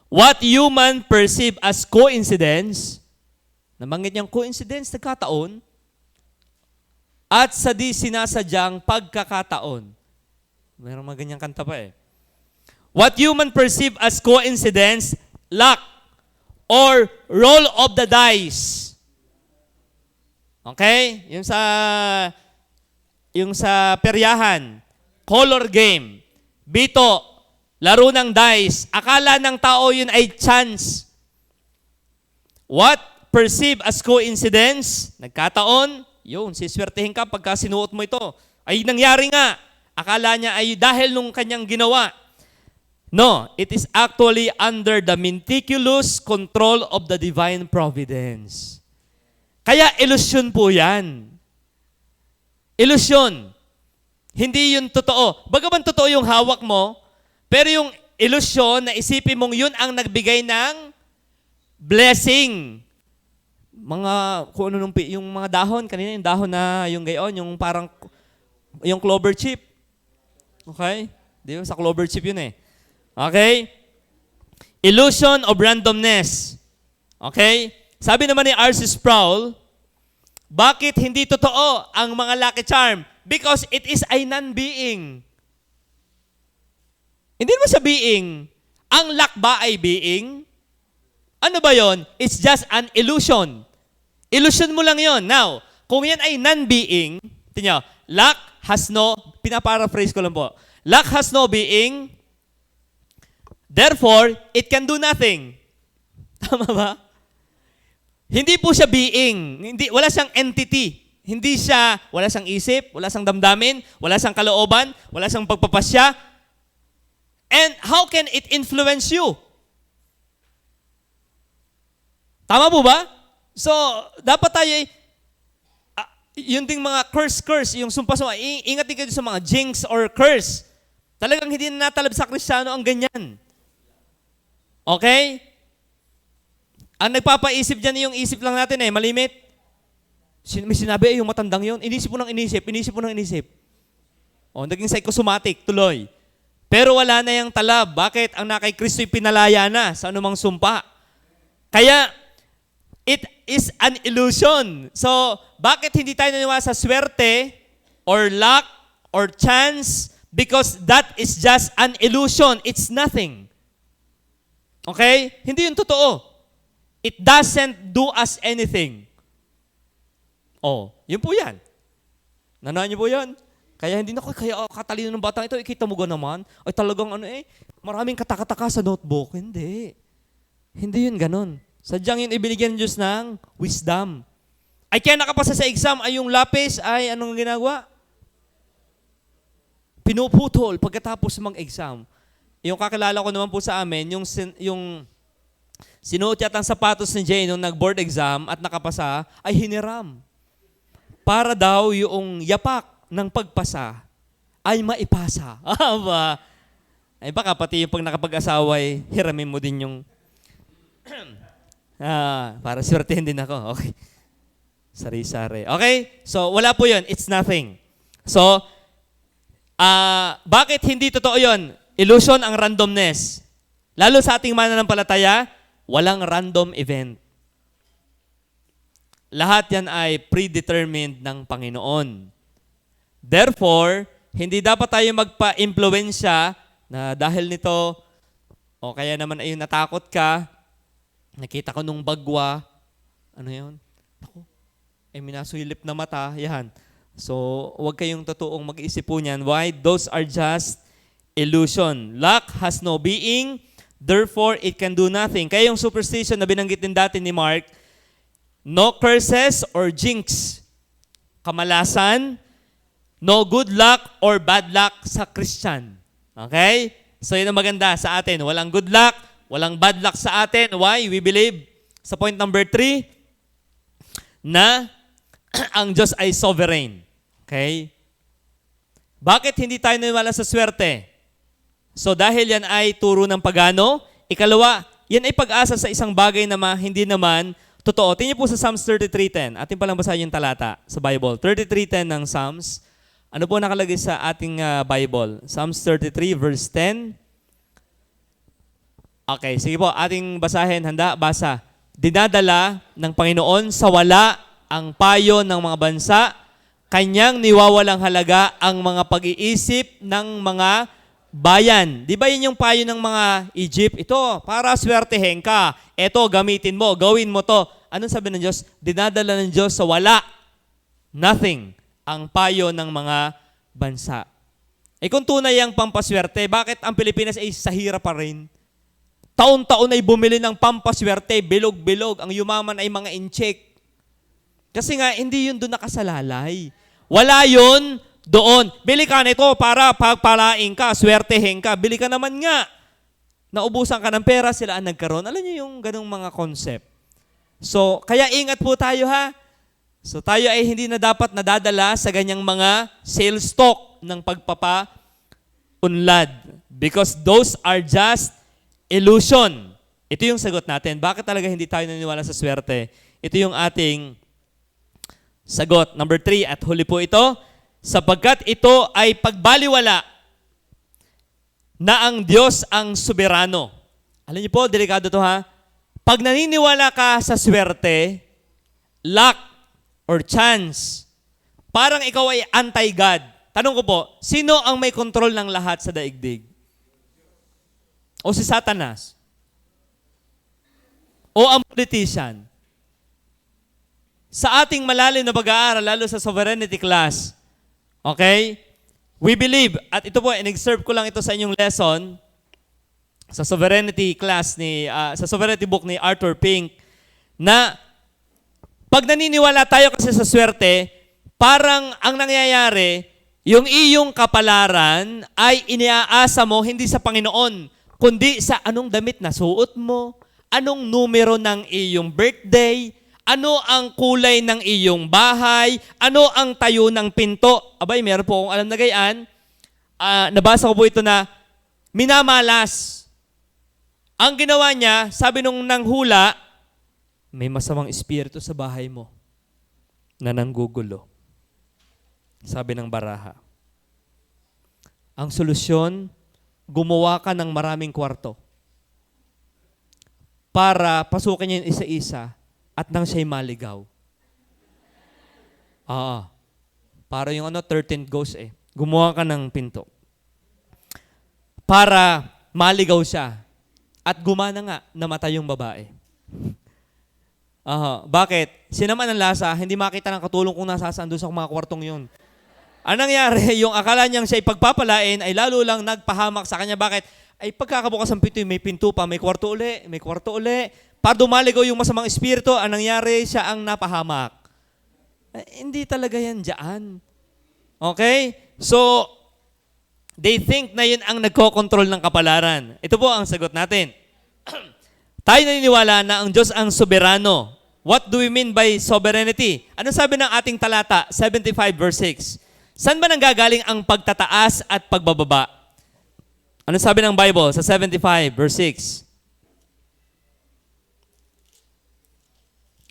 what human perceive as coincidence, nabanggit niyang coincidence, nagkataon, at sa di sinasadyang pagkakataon. Mayroong mga ganyang kanta pa eh. What human perceive as coincidence, luck, or roll of the dice. Okay? Yung sa peryahan, color game, bito, laro ng dice, akala ng tao yun ay chance. What perceive as coincidence, nagkataon, yun, siswertehin ka pagka sinuot mo ito. Ay nangyari nga. Akala niya ay dahil nung kanyang ginawa. No, it is actually under the meticulous control of the divine providence. Kaya ilusyon po yan. Ilusyon. Hindi yun totoo. Bagaman totoo yung hawak mo, pero yung ilusyon na isipin mong yun ang nagbigay ng blessing. Kung ano yung mga dahon, kanina yung dahon na yung gayon, yung parang, yung clover chip. Okay? Di ba? Sa clover chip yun eh. Okay? Illusion of randomness. Okay? Sabi naman ni R.C. Sproul, bakit hindi totoo ang mga lucky charm? Because it is a non-being. Hindi naman sa being. Ang luck ba ay being? Ano ba yon? It's just an illusion. Illusion mo lang yon. Now, kung yan ay non-being, tingnan, luck has no, pinaparaphrase ko lang po, luck has no being, therefore, it can do nothing. Tama ba? Hindi po siya being. Wala siyang entity. Wala siyang isip, wala siyang damdamin, wala siyang kalooban, wala siyang pagpapasya. And how can it influence you? Tama po ba? So, dapat tayo yun ding mga curse, yung sumpa-sumpa, ingat din kayo sa mga jinx or curse. Talagang hindi na natalab sa Kristiyano ang ganyan. Okay? Ang nagpapaisip dyan yung isip lang natin malimit. May sinabi yung matandang yun. Inisip mo ng inisip. O, naging psychosomatic, tuloy. Pero wala na yung talab. Bakit? Ang nakay Kristo'y pinalaya na sa anumang sumpa. Kaya, it is an illusion. So, bakit hindi tayo naniwala sa swerte or luck or chance? Because that is just an illusion. It's nothing. Okay? Hindi yun totoo. It doesn't do us anything. Oh, yun po yan. Nanaan niyo po yan? Kaya hindi na kaya katalino ng batang ito, ikita mo naman, ay talagang maraming katakataka sa notebook. Hindi. Hindi yun ganun. Sadyang yun ibinigyan ng Diyos ng wisdom. Ay kaya nakapasa sa exam, ay yung lapis, ay anong ginagawa? Pinuputol pagkatapos mag-exam. Yung kakilala ko naman po sa amin, yung sinuot yata ang sapatos ni Jane nung nag-board exam at nakapasa, ay hiniram. Para daw yung yapak ng pagpasa ay maipasa. Ba? Ay baka pati yung pag nakapag-asawa ay hiramin mo din yung para swertehin din ako. Okay. Sari-sari. Okay? So, wala po yun. It's nothing. So, bakit hindi totoo yun? Illusion ang randomness. Lalo sa ating mananampalataya, walang random event. Lahat yan ay predetermined ng Panginoon. Therefore, hindi dapat tayo magpa-impluensya na dahil nito, o kaya naman ay natakot ka, nakita ko nung bagwa, ano yun? Ako, minasulip na mata, yan. So, huwag kayong totoong mag-isip po niyan. Why? Those are just illusion. Luck has no being, therefore it can do nothing. Kaya yung superstition na binanggit din dati ni Mark, no curses or jinx. Kamalasan, no good luck or bad luck sa Christian. Okay? So yun ang maganda sa atin. Walang good luck, walang bad luck sa atin. Why? We believe, sa point number 3, na ang Diyos ay sovereign. Okay? Bakit hindi tayo naniwala sa swerte? So dahil yan ay turo ng pagano. Ikalawa, yan ay pag-asa sa isang bagay na hindi naman totoo. Tingnan po sa Psalms 33:10. Atin palang basahin yung talata sa Bible. 33:10 ng Psalms. Ano po nakalagay sa ating Bible? Psalms 33 verse 10. Okay, sige po. Ating basahin. Handa, basa. Dinadala ng Panginoon sa wala ang payo ng mga bansa. Kanyang niwawalang halaga ang mga pag-iisip ng mga bayan. Di ba yun yung payo ng mga Egypt? Ito, para swertehin ka. Ito, gamitin mo, gawin mo to. Anong sabi ng Diyos? Dinadala ng Diyos sa wala. Nothing. Ang payo ng mga bansa. Kung tunay ang pampaswerte, bakit ang Pilipinas ay sa hirap pa rin? Taon-taon ay bumili ng pampaswerte, bilog-bilog. Ang yumaman ay mga incheck. Kasi nga, hindi yun doon nakasalalay. Wala yun doon. Bili ka nito para pagpalain ka, swertehin ka. Bili ka naman nga. Naubusan ka ng pera, sila ang nagkaroon. Alam niyo yung ganung mga concept. So, kaya ingat po tayo ha. So, tayo ay hindi na dapat nadadala sa ganyang mga sales stock ng pagpapa-unlad. Because those are just illusion. Ito yung sagot natin. Bakit talaga hindi tayo naniniwala sa swerte? Ito yung ating sagot. Number 3, at huli po ito, sapagkat ito ay pagbaliwala na ang Diyos ang soberano. Alam niyo po, delikado to ha. Pag naniniwala ka sa swerte, luck, or chance, parang ikaw ay anti-God. Tanong ko po, sino ang may control ng lahat sa daigdig? O si Satanas? O ang politician? Sa ating malalim na pag-aaral, lalo sa sovereignty class, okay? We believe, at ito po, in-excerpt ko lang ito sa inyong lesson, sa sovereignty class sa sovereignty book ni Arthur Pink, na pag naniniwala tayo kasi sa swerte, parang ang nangyayari, yung iyong kapalaran ay iniaasa mo hindi sa Panginoon, kundi sa anong damit na suot mo, anong numero ng iyong birthday, Ano ang kulay ng iyong bahay? Ano ang tayo ng pinto? Abay, meron po akong alam na gayaan. Nabasa ko po ito na minamalas. Ang ginawa niya, sabi nung nanghula, may masamang espiritu sa bahay mo na nanggugulo. Sabi ng baraha. Ang solusyon, gumawa ka ng maraming kwarto para pasukin niya yung isa-isa at nang siya'y maligaw. Para yung 13th ghost eh. Gumawa ka ng pinto. Para maligaw siya. At gumana nga, namatay yung babae. Bakit? Sinaman ng lasa, hindi makita ng katulong kung nasasaan doon sa mga kwartong yun. Anong nangyari? Yung akala niyang siya ipagpapalain ay lalo lang nagpahamak sa kanya. Bakit? Ay pagkakabukas ng pinto, may pinto pa, may kwarto uli. Para dumaligaw yung masamang espiritu, anong nangyari? Siya ang napahamak. Hindi talaga yan dyan. Okay? So, they think na yun ang nagko-control ng kapalaran. Ito po ang sagot natin. Tayo naniniwala na ang Diyos ang soberano. What do we mean by sovereignty? Ano sabi ng ating talata? 75 verse 6. Saan ba nanggagaling ang pagtataas at pagbababa? Ano sabi ng Bible sa 75 verse 6?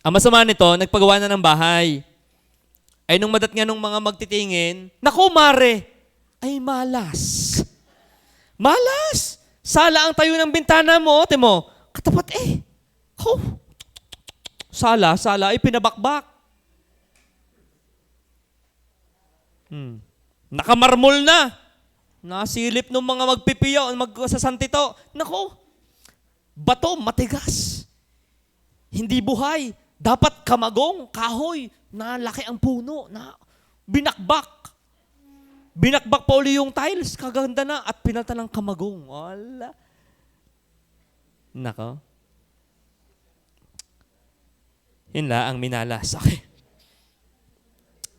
Ang masama nito, nagpagawa na ng bahay. Ay nung madat nga nung mga magtitingin, naku mare, ay malas. Malas! Sala ang tayo ng bintana mo, Timo. Katapat eh. Sala, ay pinabakbak. Nakamarmol na. Nasilip ng mga magpipiyaw, magsasantito. Naku, bato, matigas. Hindi buhay. Dapat kamagong, kahoy, na laki ang puno, na binakbak. Binakbak pa uli yung tiles, kaganda na, at pinalta ng kamagong. Wala. Nako. Yun lang ang minalas. Okay.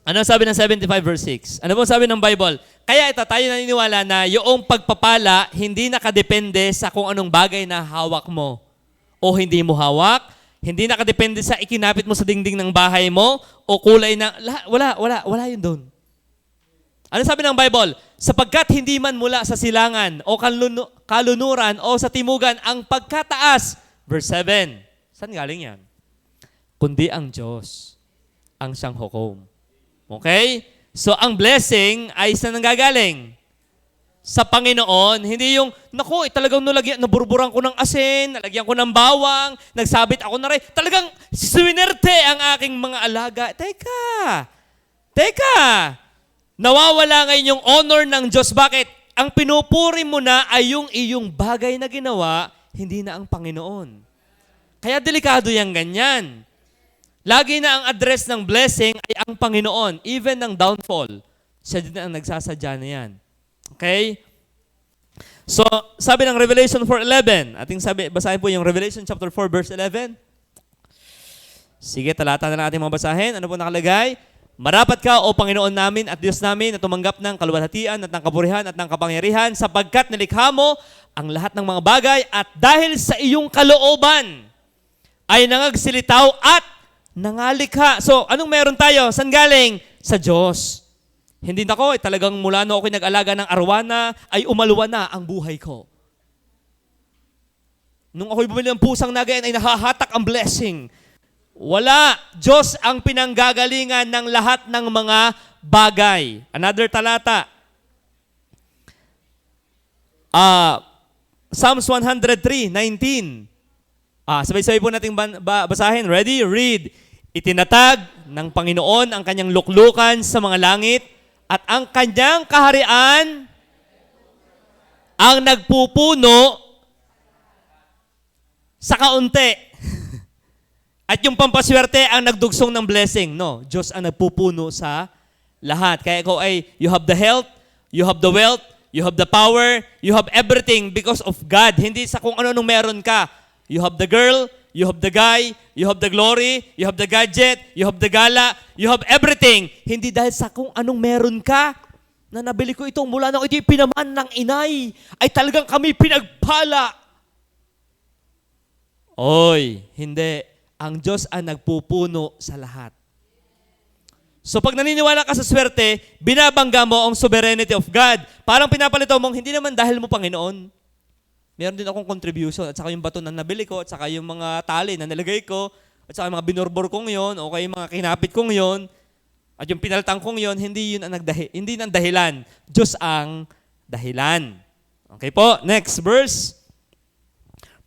Ano sabi ng 75 verse 6? Ano po sabi ng Bible? Kaya ito, tayo naniniwala na yung pagpapala hindi nakadepende sa kung anong bagay na hawak mo o hindi mo hawak. Hindi nakadepende sa ikinapit mo sa dingding ng bahay mo o kulay na... Wala yun doon. Ano sabi ng Bible? Sapagkat hindi man mula sa silangan o kalunuran o sa timugan ang pagkataas. Verse 7. Saan galing yan? Kundi ang Diyos ang siyang hukom. Okay? So, ang blessing ay saan nanggagaling? Sa Panginoon. Hindi yung, naku, talagang naburburan ko ng asin, nalagyan ko ng bawang, nagsabit ako na rin. Talagang swinerte ang aking mga alaga. Teka. Nawawala ngayon yung honor ng Diyos. Bakit? Ang pinupuri mo na ay yung iyong bagay na ginawa, hindi na ang Panginoon. Kaya delikado yung ganyan. Lagi na ang address ng blessing ay ang Panginoon, even ng downfall. Siya din ang nagsasadya na yan. Okay? So, sabi ng Revelation 4:11, basahin po yung Revelation chapter 4 verse 11. Sige, talata na lang ating mga basahin. Ano po nakalagay? Marapat ka, O Panginoon namin at Diyos namin, na tumanggap ng kaluwalhatian at ng kapurihan at ng kapangyarihan, sapagkat nilikha mo ang lahat ng mga bagay at dahil sa iyong kalooban ay nangagsilitaw at nangalikha. So, anong meron tayo? Saan galing? Sa Diyos. Hindi na ko, talagang mula no ako'y nag-alaga ng arwana, ay umaluwa na ang buhay ko. Nung ako'y bumili ng pusang nagayan, ay nahahatak ang blessing. Wala. Diyos ang pinanggagalingan ng lahat ng mga bagay. Another talata. Psalms 103:19. Sabay-sabay po natin basahin. Ready? Read. Itinatag ng Panginoon ang kanyang luklukan sa mga langit at ang kanyang kaharian ang nagpupuno sa kaunti. At yung pampaswerte ang nagdugsong ng blessing. No, Diyos ang nagpupuno sa lahat. Kaya ikaw ay, you have the health, you have the wealth, you have the power, you have everything because of God. Hindi sa kung ano-anong meron ka. You have the girl, you have the guy, you have the glory, you have the gadget, you have the gala, you have everything. Hindi dahil sa kung anong meron ka, na nabili ko itong mula na ito'y pinaman ng inay, ay talagang kami pinagpala. Oy, hindi. ang Diyos ang nagpupuno sa lahat. So pag naniniwala ka sa swerte, binabangga mo ang sovereignty of God. Parang pinapalito mong, hindi naman dahil mo Panginoon. Meron din akong contribution, at saka yung bato na nabili ko, at saka yung mga tali na nilagay ko, at saka yung mga binorbor kong yon, o kaya yung mga kinapit kong yon, at yung pinaltang kong yon, hindi yun ang hindi nang dahilan. Diyos ang dahilan. Okay po, next verse.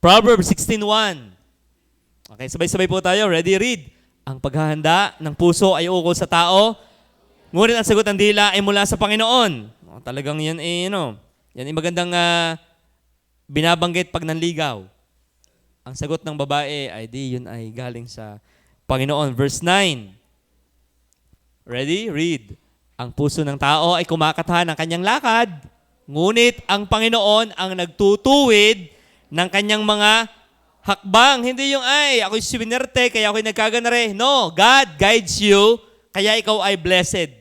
Proverbs 16:1. Okay, sabay-sabay po tayo. Ready, read. Ang paghahanda ng puso ay ukol sa tao, ngunit ang sagot ng dila ay mula sa Panginoon. Talagang yan yan ay magandang binabanggit pag nanligaw. Ang sagot ng babae ay yun ay galing sa Panginoon. Verse 9. Ready? Read. Ang puso ng tao ay kumakatha ng kanyang lakad, ngunit ang Panginoon ang nagtutuwid ng kanyang mga hakbang. Hindi yung, ako'y swinerte, kaya ako'y nagkaganare. No, God guides you, kaya ikaw ay blessed.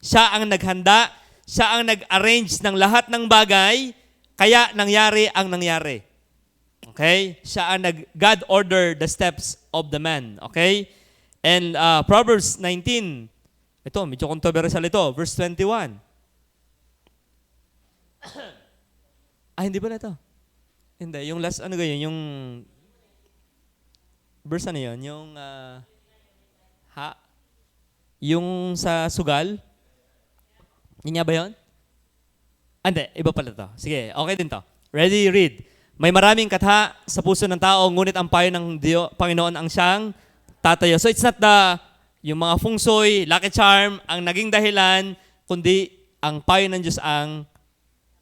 Siya ang naghanda, siya ang nag-arrange ng lahat ng bagay, kaya nangyari ang nangyari. Okay? Siya ang God ordered the steps of the man. Okay? And Proverbs 19, ito, medyo controversial ito, verse 21. Hindi ba na ito? Hindi, yung last, yung verse ano yun? Yung sa sugal? Yun nga ba yun? Hindi, iba pala to. Sige, okay din to. Ready, read. May maraming katha sa puso ng tao, ngunit ang payo ng Panginoon ang siyang tatayo. So it's not yung mga feng shui, lucky charm, ang naging dahilan, kundi ang payo ng Diyos ang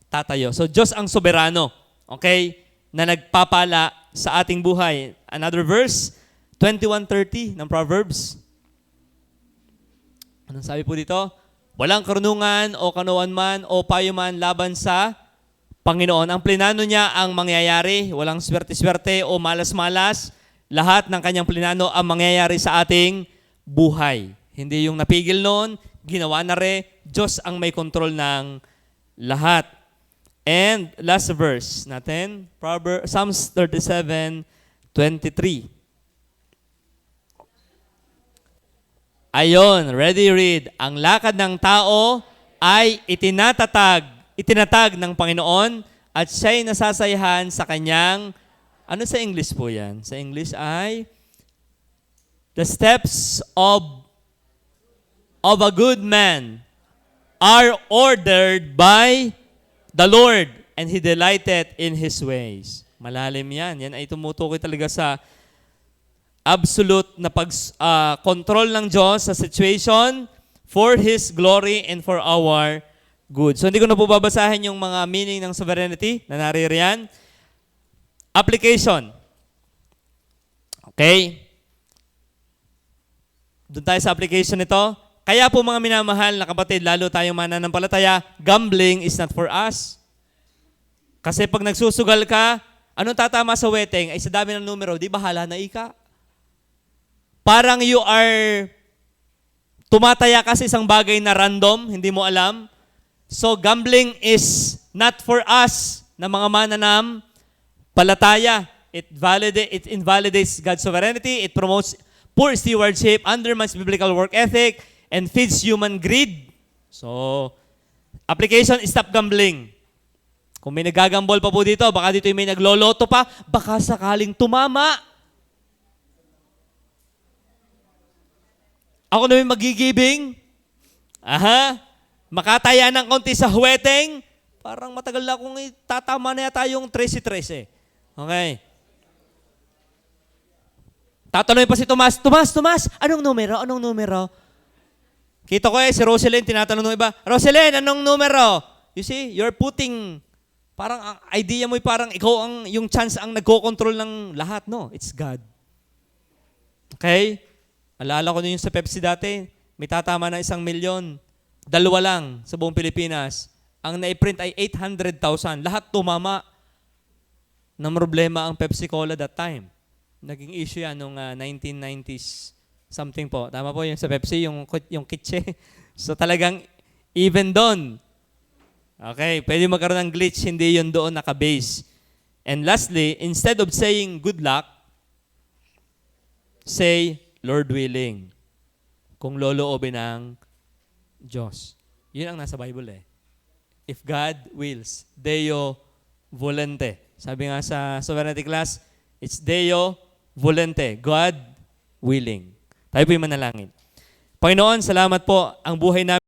tatayo. So Diyos ang soberano, okay, na nagpapala sa ating buhay. Another verse, 21:30 ng Proverbs. Anong sabi po dito? Walang karunungan o kanuan man o payo man laban sa Panginoon. Ang plinano niya ang mangyayari. Walang swerte-swerte o malas-malas. Lahat ng kanyang plinano ang mangyayari sa ating buhay. Hindi yung napigil noon, ginawa na rin. Diyos ang may kontrol ng lahat. And last verse natin, Psalms 37:23. Ayon, ready, read. Ang lakad ng tao ay itinatag ng Panginoon at siya'y nasasayahan sa kanyang, ano sa English po yan? Sa English ay, the steps of a good man are ordered by the Lord, and He delighted in His ways. Malalim yan. Yan ay tumutukoy talaga sa absolute na control ng Diyos sa situation for His glory and for our good. So hindi ko na po babasahin yung mga meaning ng sovereignty na naririyan. Application. Okay? Doon tayo sa application nito. Kaya po mga minamahal na kapatid, lalo tayong mananampalataya, gambling is not for us. Kasi pag nagsusugal ka, anong tatama sa wedding? Ay sa dami ng numero, di bahala na ika. Parang you are tumataya ka sa isang bagay na random, hindi mo alam. So gambling is not for us na mga mananampalataya. It invalidates God's sovereignty, it promotes poor stewardship, undermines biblical work ethic, and feeds human greed. So, application, stop gambling. Kung may nagagambol pa po dito, baka dito may nagloloto pa, baka sakaling tumama. Ako na may magigibing. Makataya ng konti sa huweteng. Parang matagal na akong tatama na yata yung 13-13. Okay. Tatanungin pa si Tomas, Tomas, anong numero? Kita ko si Roselyn, tinatanong ng iba, Roselyn, anong numero? You see, you're putting, parang ang idea mo parang ikaw yung chance ang nagko-control ng lahat. No, it's God. Okay? Alala ko yung sa Pepsi dati, may tatama na 1,000,000. 2 lang sa buong Pilipinas. Ang naiprint ay 800,000. Lahat tumama. Ng problema ang Pepsi Cola that time. Naging issue yan noong 1990s something po. Tama po yung sa Pepsi, yung kitche. So talagang even doon. Okay, pwede magkaroon ng glitch, hindi yun doon nakabase. And lastly, instead of saying good luck, Say, Lord willing. Kung loloobin ng Diyos. Yun ang nasa Bible eh. If God wills, Deo volente. Sabi nga sa sovereignty class, it's Deo volente. God willing. Tayo po'y manalangin. Panginoon, salamat po ang buhay namin.